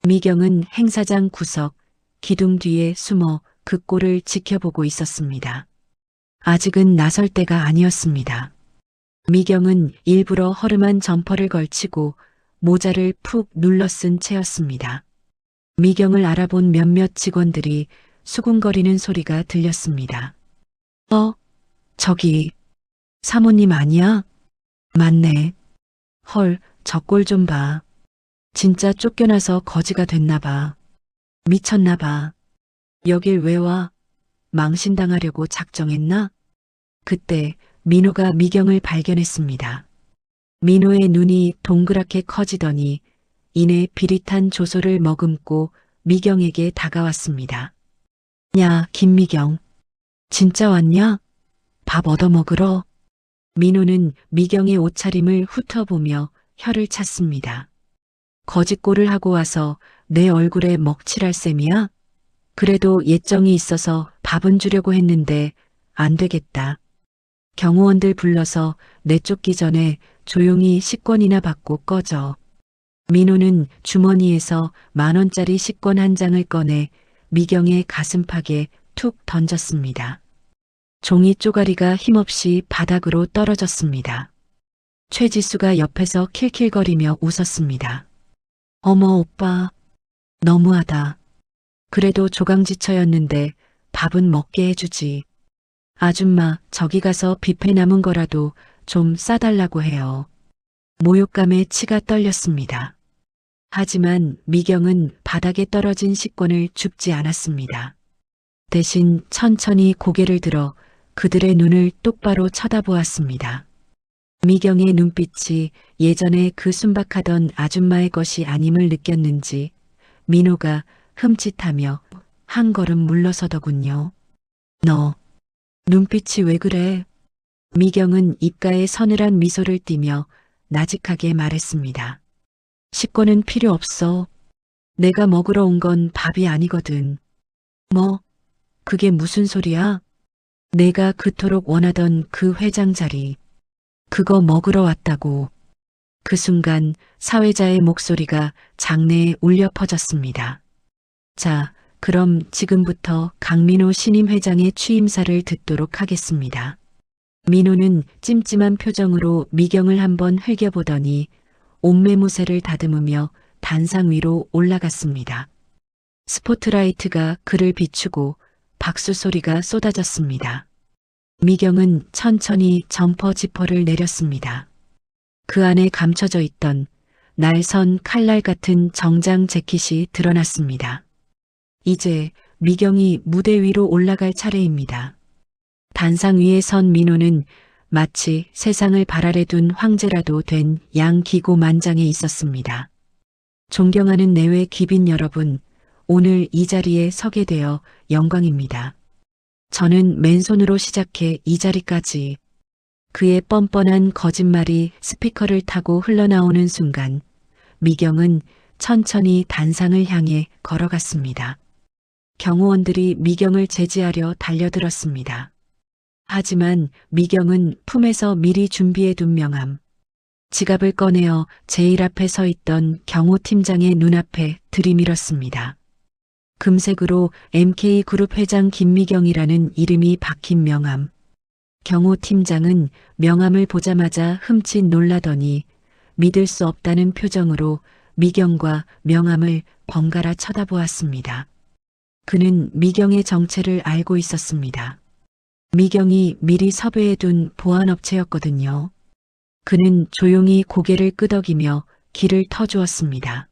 미경은 행사장 구석, 기둥 뒤에 숨어 그 꼴을 지켜보고 있었습니다. 아직은 나설 때가 아니었습니다. 미경은 일부러 허름한 점퍼를 걸치고 모자를 푹 눌러 쓴 채였습니다. 미경을 알아본 몇몇 직원들이 수군거리는 소리가 들렸습니다. 저기, 사모님 아니야? 맞네. 헐, 저 꼴 좀 봐. 진짜 쫓겨나서 거지가 됐나 봐. 미쳤나 봐. 여길 왜 와? 망신당하려고 작정했나? 그때 민호가 미경을 발견했습니다. 민호의 눈이 동그랗게 커지더니 이내 비릿한 조소를 머금고 미경에게 다가왔습니다. 야, 김미경. 진짜 왔냐? 밥 얻어먹으러? 민호는 미경의 옷차림을 훑어보며 혀를 찼습니다. 거짓골을 하고 와서 내 얼굴에 먹칠할 셈이야? 그래도 예정이 있어서 밥은 주려고 했는데 안 되겠다. 경호원들 불러서 내쫓기 전에 조용히 식권이나 받고 꺼져. 민호는 주머니에서 10,000원짜리 식권 한 장을 꺼내 미경의 가슴팍에 툭 던졌습니다. 종이 쪼가리가 힘없이 바닥으로 떨어졌습니다. 최지수가 옆에서 킬킬거리며 웃었습니다. 어머 오빠, 너무하다. 그래도 조강지처였는데 밥은 먹게 해주지. 아줌마 저기 가서 뷔페 남은 거라도 좀 싸달라고 해요. 모욕감에 치가 떨렸습니다. 하지만 미경은 바닥에 떨어진 식권을 줍지 않았습니다. 대신 천천히 고개를 들어 그들의 눈을 똑바로 쳐다보았습니다. 미경의 눈빛이 예전에 그 순박하던 아줌마의 것이 아님을 느꼈는지 민호가 흠칫하며 한 걸음 물러서더군요. 너, 눈빛이 왜 그래? 미경은 입가에 서늘한 미소를 띠며 나직하게 말했습니다. 식권은 필요 없어. 내가 먹으러 온 건 밥이 아니거든. 뭐, 그게 무슨 소리야? 내가 그토록 원하던 그 회장 자리, 그거 먹으러 왔다고. 그 순간 사회자의 목소리가 장내에 울려 퍼졌습니다. 자, 그럼 지금부터 강민호 신임 회장의 취임사를 듣도록 하겠습니다. 민호는 찜찜한 표정으로 미경을 한번 흘겨보더니 옷매무새를 다듬으며 단상 위로 올라갔습니다. 스포트라이트가 그를 비추고 박수 소리가 쏟아졌습니다. 미경은 천천히 점퍼 지퍼를 내렸습니다. 그 안에 감춰져 있던 날선 칼날 같은 정장 재킷이 드러났습니다. 이제 미경이 무대 위로 올라갈 차례입니다. 단상 위에 선 민호는 마치 세상을 발 아래 둔 황제라도 된 양기고만장해 있었습니다. 존경하는 내외 귀빈 여러분, 오늘 이 자리에 서게 되어 영광입니다. 저는 맨손으로 시작해 이 자리까지. 그의 뻔뻔한 거짓말이 스피커를 타고 흘러나오는 순간 미경은 천천히 단상을 향해 걸어갔습니다. 경호원들이 미경을 제지하려 달려들었습니다. 하지만 미경은 품에서 미리 준비해둔 명함, 지갑을 꺼내어 제일 앞에 서 있던 경호팀장의 눈앞에 들이밀었습니다. 금색으로 MK그룹 회장 김미경이라는 이름이 박힌 명함. 경호팀장은 명함을 보자마자 흠칫 놀라더니 믿을 수 없다는 표정으로 미경과 명함을 번갈아 쳐다보았습니다. 그는 미경의 정체를 알고 있었습니다. 미경이 미리 섭외해둔 보안업체였거든요. 그는 조용히 고개를 끄덕이며 길을 터주었습니다.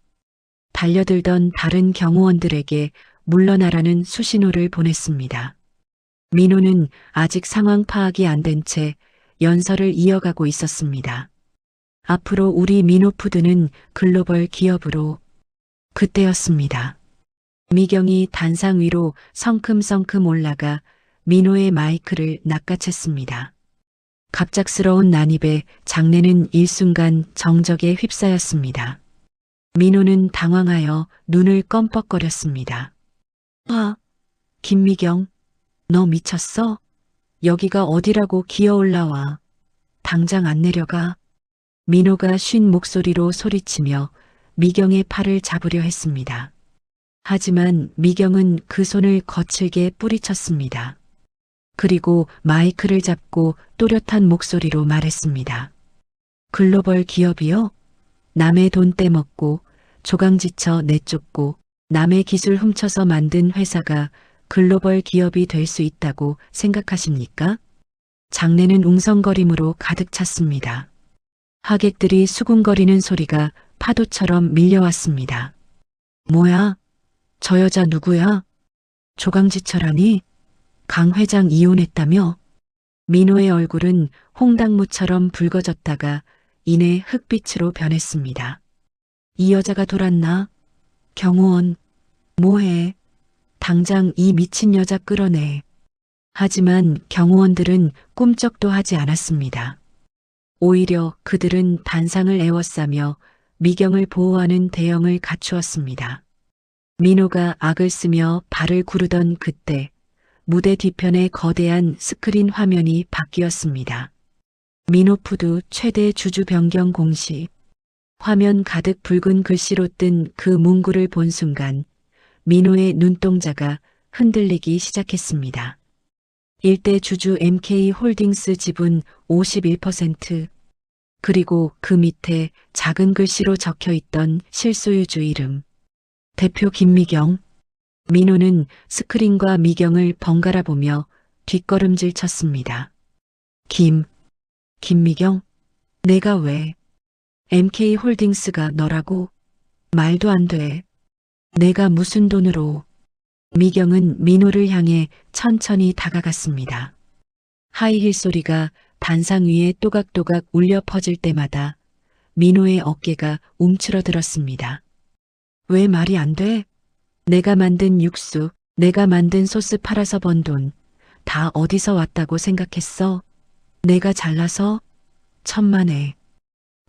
달려들던 다른 경호원들에게 물러나라는 수신호를 보냈습니다. 민호는 아직 상황 파악이 안 된 채 연설을 이어가고 있었습니다. 앞으로 우리 민호푸드는 글로벌 기업으로. 그때였습니다. 미경이 단상 위로 성큼성큼 올라가 민호의 마이크를 낚아챘습니다. 갑작스러운 난입에 장내는 일순간 정적에 휩싸였습니다. 민호는 당황하여 눈을 껌뻑거렸습니다. 김미경, 너 미쳤어? 여기가 어디라고 기어 올라와. 당장 안 내려가. 민호가 쉰 목소리로 소리치며 미경의 팔을 잡으려 했습니다. 하지만 미경은 그 손을 거칠게 뿌리쳤습니다. 그리고 마이크를 잡고 또렷한 목소리로 말했습니다. 글로벌 기업이요? 남의 돈 떼먹고 조강지쳐 내쫓고 남의 기술 훔쳐서 만든 회사가 글로벌 기업이 될 수 있다고 생각하십니까? 장내는 웅성거림으로 가득 찼습니다. 하객들이 수군거리는 소리가 파도처럼 밀려왔습니다. 뭐야? 저 여자 누구야? 조강지처라니? 강 회장 이혼했다며? 민호의 얼굴은 홍당무처럼 붉어졌다가 이내 흑빛으로 변했습니다. 이 여자가 돌았나? 경호원, 뭐해? 당장 이 미친 여자 끌어내. 하지만 경호원들은 꿈쩍도 하지 않았습니다. 오히려 그들은 단상을 에워싸며 미경을 보호하는 대형을 갖추었습니다. 민호가 악을 쓰며 발을 구르던 그때 무대 뒤편의 거대한 스크린 화면이 바뀌었습니다. 민호푸드 최대 주주 변경 공식. 화면 가득 붉은 글씨로 뜬 그 문구를 본 순간 민호의 눈동자가 흔들리기 시작했습니다. 일대 주주 MK홀딩스 지분 51%, 그리고 그 밑에 작은 글씨로 적혀 있던 실소유주 이름. 대표 김미경. 민호는 스크린과 미경을 번갈아 보며 뒷걸음질 쳤습니다. 김미경? 내가 왜? MK홀딩스가 너라고? 말도 안 돼. 내가 무슨 돈으로? 미경은 민호를 향해 천천히 다가갔습니다. 하이힐 소리가 단상 위에 또각또각 울려 퍼질 때마다 민호의 어깨가 움츠러들었습니다. 왜 말이 안 돼? 내가 만든 육수, 내가 만든 소스 팔아서 번 돈, 다 어디서 왔다고 생각했어? 내가 잘나서? 천만에.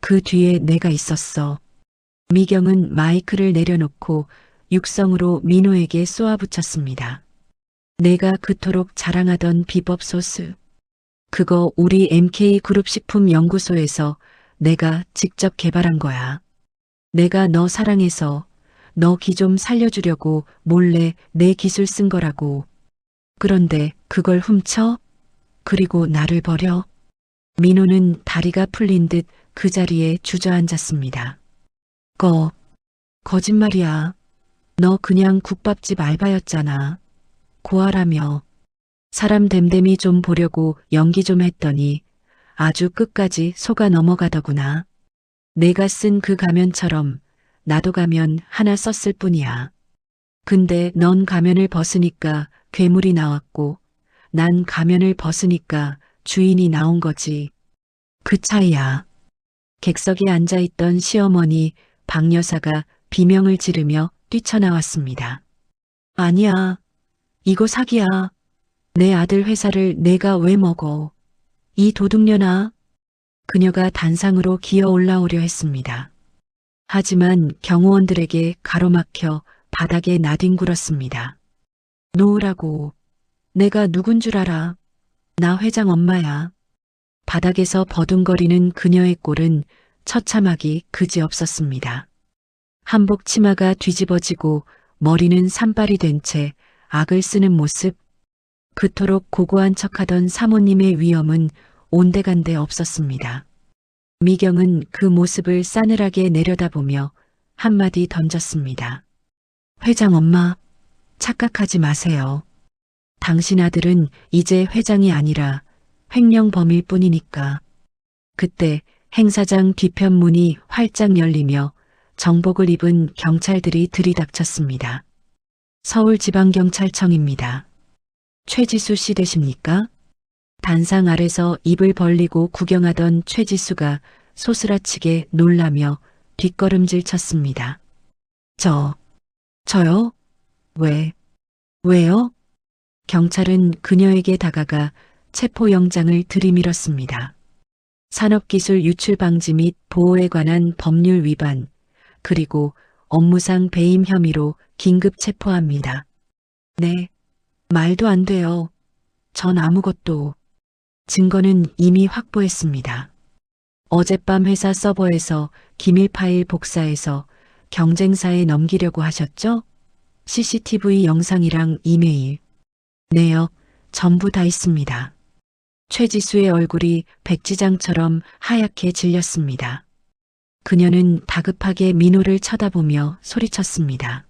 그 뒤에 내가 있었어. 미경은 마이크를 내려놓고 육성으로 민호에게 쏘아붙였습니다. 내가 그토록 자랑하던 비법 소스. 그거 우리 MK그룹식품연구소에서 내가 직접 개발한 거야. 내가 너 사랑해서 너 기 좀 살려주려고 몰래 내 기술 쓴 거라고. 그런데 그걸 훔쳐? 그리고 나를 버려? 민호는 다리가 풀린 듯 그 자리에 주저앉았습니다. 거짓말이야. 너 그냥 국밥집 알바였잖아. 고아라며. 사람 됨됨이 좀 보려고 연기 좀 했더니 아주 끝까지 속아 넘어가더구나. 내가 쓴 그 가면처럼 나도 가면 하나 썼을 뿐이야. 근데 넌 가면을 벗으니까 괴물이 나왔고, 난 가면을 벗으니까 주인이 나온 거지. 그 차이야. 객석에 앉아있던 시어머니 박 여사가 비명을 지르며 뛰쳐나왔습니다. 아니야. 이거 사기야. 내 아들 회사를 내가 왜 먹어. 이 도둑년아. 그녀가 단상으로 기어 올라오려 했습니다. 하지만 경호원들에게 가로막혀 바닥에 나뒹굴었습니다. 놓으라고. 내가 누군 줄 알아. 나 회장 엄마야. 바닥에서 버둥거리는 그녀의 꼴은 처참하기 그지없었습니다. 한복 치마가 뒤집어지고 머리는 산발이 된 채 악을 쓰는 모습. 그토록 고고한 척하던 사모님의 위엄은 온데간데 없었습니다. 미경은 그 모습을 싸늘하게 내려다보며 한마디 던졌습니다. 회장 엄마, 착각하지 마세요. 당신 아들은 이제 회장이 아니라 횡령범일 뿐이니까. 그때 행사장 뒤편 문이 활짝 열리며 정복을 입은 경찰들이 들이닥쳤습니다. 서울지방경찰청입니다. 최지수 씨 되십니까? 단상 아래서 입을 벌리고 구경하던 최지수가 소스라치게 놀라며 뒷걸음질 쳤습니다. 저요? 왜요? 경찰은 그녀에게 다가가 체포영장을 들이밀었습니다. 산업기술 유출 방지 및 보호에 관한 법률 위반, 그리고 업무상 배임 혐의로 긴급 체포합니다. 네, 말도 안 돼요. 전 아무것도. 증거는 이미 확보했습니다. 어젯밤 회사 서버에서 기밀 파일 복사해서 경쟁사에 넘기려고 하셨죠? CCTV 영상이랑 이메일. 네요, 전부 다 있습니다. 최지수의 얼굴이 백지장처럼 하얗게 질렸습니다. 그녀는 다급하게 민호를 쳐다보며 소리쳤습니다.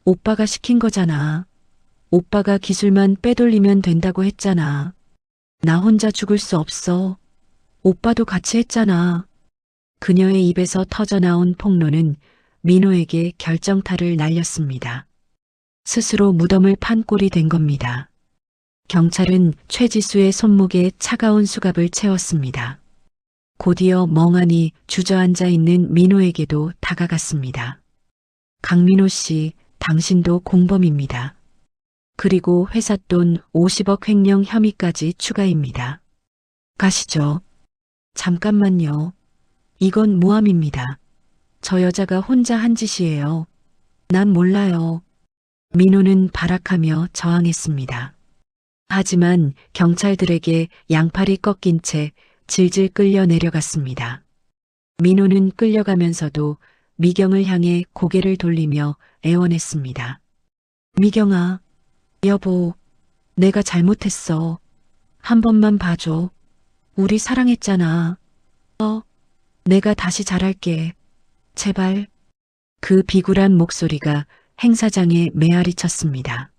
오빠가 시킨 거잖아. 오빠가 기술만 빼돌리면 된다고 했잖아. 나 혼자 죽을 수 없어. 오빠도 같이 했잖아. 그녀의 입에서 터져나온 폭로는 민호에게 결정타를 날렸습니다. 스스로 무덤을 판 꼴이 된 겁니다. 경찰은 최지수의 손목에 차가운 수갑을 채웠습니다. 곧이어 멍하니 주저앉아 있는 민호에게도 다가갔습니다. 강민호 씨, 당신도 공범입니다. 그리고 회사 돈 50억 횡령 혐의까지 추가입니다. 가시죠. 잠깐만요. 이건 모함입니다. 저 여자가 혼자 한 짓이에요. 난 몰라요. 민호는 발악하며 저항했습니다. 하지만 경찰들에게 양팔이 꺾인 채 질질 끌려 내려갔습니다. 민호는 끌려가면서도 미경을 향해 고개를 돌리며 애원했습니다. 미경아, 여보, 내가 잘못했어. 한 번만 봐줘. 우리 사랑했잖아. 내가 다시 잘할게. 제발. 그 비굴한 목소리가 행사장에 메아리 쳤습니다.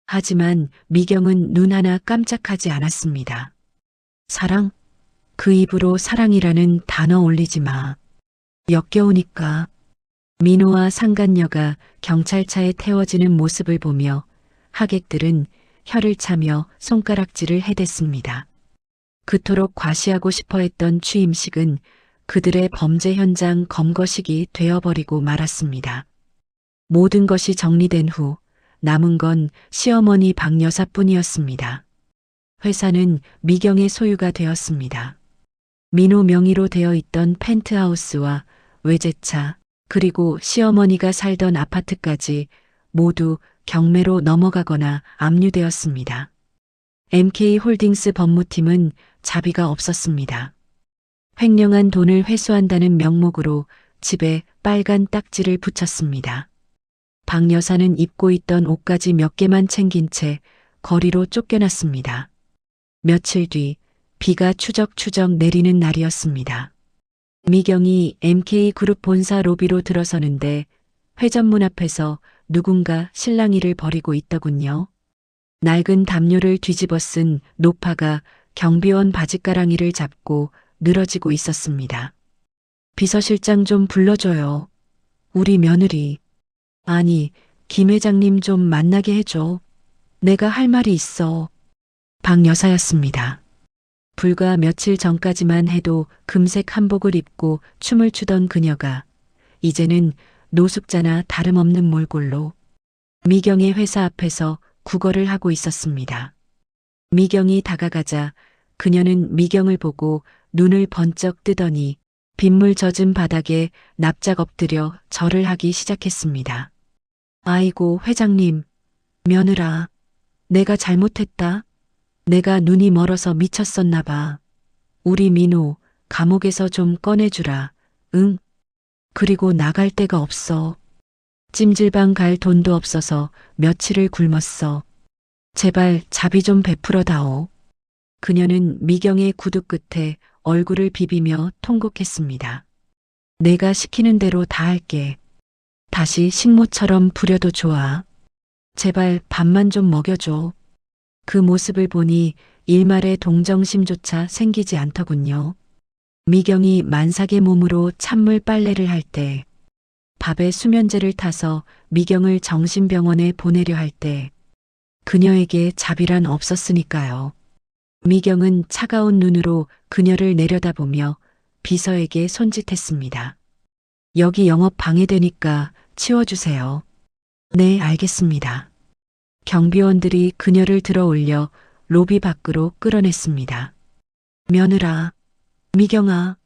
하지만 미경은 눈 하나 깜짝하지 않았습니다. 사랑? 그 입으로 사랑이라는 단어 올리지 마. 역겨우니까. 민호와 상간녀가 경찰차에 태워지는 모습을 보며 하객들은 혀를 차며 손가락질을 해댔습니다. 그토록 과시하고 싶어 했던 취임식은 그들의 범죄 현장 검거식이 되어버리고 말았습니다. 모든 것이 정리된 후 남은 건 시어머니 박 여사뿐이었습니다. 회사는 미경의 소유가 되었습니다. 민호 명의로 되어 있던 펜트하우스와 외제차, 그리고 시어머니가 살던 아파트까지 모두 경매로 넘어가거나 압류되었습니다. MK홀딩스 법무팀은 자비가 없었습니다. 횡령한 돈을 회수한다는 명목으로 집에 빨간 딱지를 붙였습니다. 박 여사는 입고 있던 옷가지 몇 개만 챙긴 채 거리로 쫓겨났습니다. 며칠 뒤 비가 추적추적 내리는 날이었습니다. 미경이 MK그룹 본사 로비로 들어서는데 회전문 앞에서 누군가 실랑이를 벌이고 있더군요. 낡은 담요를 뒤집어 쓴 노파가 경비원 바짓가랑이를 잡고 늘어지고 있었습니다. 비서실장 좀 불러줘요. 우리 며느리. 아니, 김 회장님 좀 만나게 해줘. 내가 할 말이 있어. 박 여사였습니다. 불과 며칠 전까지만 해도 금색 한복을 입고 춤을 추던 그녀가 이제는 노숙자나 다름없는 몰골로 미경의 회사 앞에서 구걸을 하고 있었습니다. 미경이 다가가자 그녀는 미경을 보고 눈을 번쩍 뜨더니 빗물 젖은 바닥에 납작 엎드려 절을 하기 시작했습니다. 아이고, 회장님, 며느라, 내가 잘못했다. 내가 눈이 멀어서 미쳤었나 봐. 우리 민호 감옥에서 좀 꺼내주라. 응? 그리고 나갈 데가 없어. 찜질방 갈 돈도 없어서 며칠을 굶었어. 제발 자비 좀 베풀어 다오. 그녀는 미경의 구두 끝에 얼굴을 비비며 통곡했습니다. 내가 시키는 대로 다 할게. 다시 식모처럼 부려도 좋아. 제발 밥만 좀 먹여줘. 그 모습을 보니 일말의 동정심조차 생기지 않더군요. 미경이 만삭의 몸으로 찬물 빨래를 할 때, 밥에 수면제를 타서 미경을 정신병원에 보내려 할 때, 그녀에게 자비란 없었으니까요. 미경은 차가운 눈으로 그녀를 내려다보며 비서에게 손짓했습니다. 여기 영업 방해되니까 치워주세요. 네, 알겠습니다. 경비원들이 그녀를 들어 올려 로비 밖으로 끌어냈습니다. 며느라, 미경아,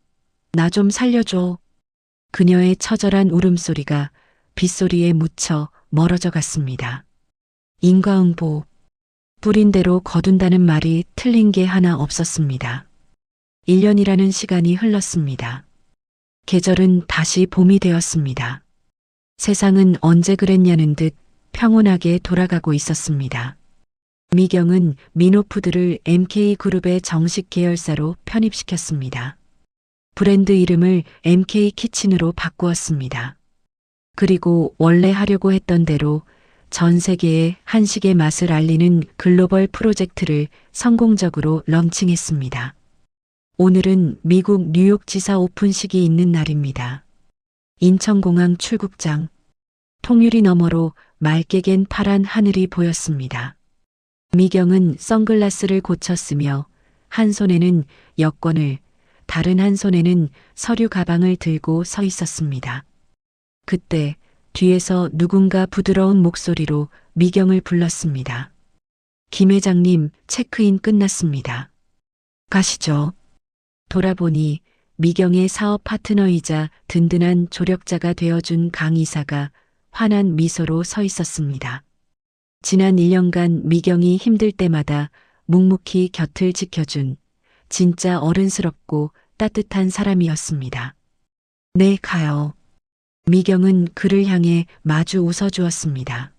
나 좀 살려줘. 그녀의 처절한 울음소리가 빗소리에 묻혀 멀어져 갔습니다. 인과응보, 뿌린 대로 거둔다는 말이 틀린 게 하나 없었습니다. 1년이라는 시간이 흘렀습니다. 계절은 다시 봄이 되었습니다. 세상은 언제 그랬냐는 듯 평온하게 돌아가고 있었습니다. 미경은 민호푸드를 MK그룹의 정식 계열사로 편입시켰습니다. 브랜드 이름을 MK키친으로 바꾸었습니다. 그리고 원래 하려고 했던 대로 전 세계에 한식의 맛을 알리는 글로벌 프로젝트를 성공적으로 런칭했습니다. 오늘은 미국 뉴욕 지사 오픈식이 있는 날입니다. 인천공항 출국장, 통유리 너머로 맑게 갠 파란 하늘이 보였습니다. 미경은 선글라스를 고쳤으며 한 손에는 여권을, 다른 한 손에는 서류 가방을 들고 서 있었습니다. 그때 뒤에서 누군가 부드러운 목소리로 미경을 불렀습니다. 김 회장님, 체크인 끝났습니다. 가시죠. 돌아보니 미경의 사업 파트너이자 든든한 조력자가 되어준 강 이사가 환한 미소로 서 있었습니다. 지난 1년간 미경이 힘들 때마다 묵묵히 곁을 지켜준 진짜 어른스럽고 따뜻한 사람이었습니다. 네, 가요. 미경은 그를 향해 마주 웃어주었습니다.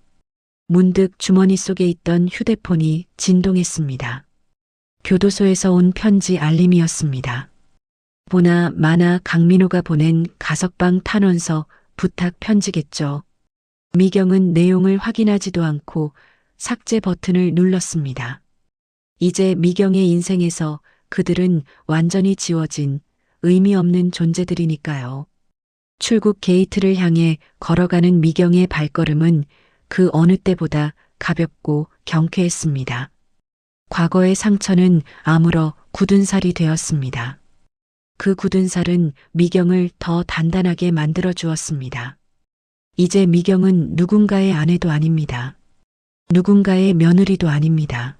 문득 주머니 속에 있던 휴대폰이 진동했습니다. 교도소에서 온 편지 알림이었습니다. 보나 마나 강민호가 보낸 가석방 탄원서 부탁 편지겠죠. 미경은 내용을 확인하지도 않고 삭제 버튼을 눌렀습니다. 이제 미경의 인생에서 그들은 완전히 지워진 의미 없는 존재들이니까요. 출국 게이트를 향해 걸어가는 미경의 발걸음은 그 어느 때보다 가볍고 경쾌했습니다. 과거의 상처는 아물어 굳은 살이 되었습니다. 그 굳은 살은 미경을 더 단단하게 만들어 주었습니다. 이제 미경은 누군가의 아내도 아닙니다. 누군가의 며느리도 아닙니다.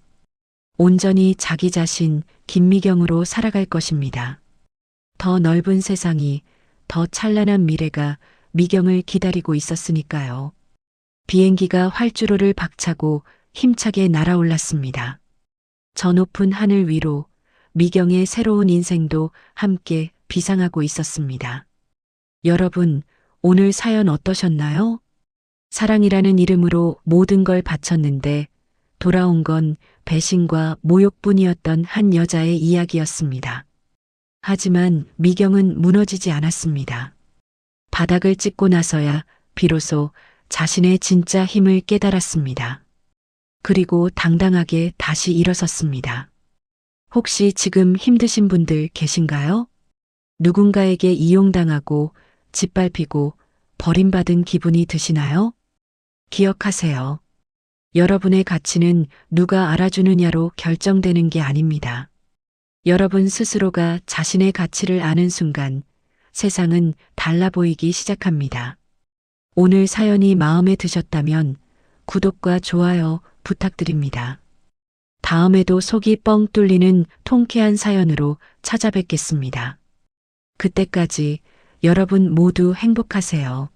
온전히 자기 자신 김미경으로 살아갈 것입니다. 더 넓은 세상이, 더 찬란한 미래가 미경을 기다리고 있었으니까요. 비행기가 활주로를 박차고 힘차게 날아올랐습니다. 저 높은 하늘 위로 미경의 새로운 인생도 함께 비상하고 있었습니다. 여러분, 오늘 사연 어떠셨나요? 사랑이라는 이름으로 모든 걸 바쳤는데 돌아온 건 배신과 모욕뿐이었던 한 여자의 이야기였습니다. 하지만 미경은 무너지지 않았습니다. 바닥을 찍고 나서야 비로소 자신의 진짜 힘을 깨달았습니다. 그리고 당당하게 다시 일어섰습니다. 혹시 지금 힘드신 분들 계신가요? 누군가에게 이용당하고 짓밟히고 버림받은 기분이 드시나요? 기억하세요. 여러분의 가치는 누가 알아주느냐로 결정되는 게 아닙니다. 여러분 스스로가 자신의 가치를 아는 순간 세상은 달라 보이기 시작합니다. 오늘 사연이 마음에 드셨다면 구독과 좋아요 부탁드립니다. 다음에도 속이 뻥 뚫리는 통쾌한 사연으로 찾아뵙겠습니다. 그때까지 여러분 모두 행복하세요.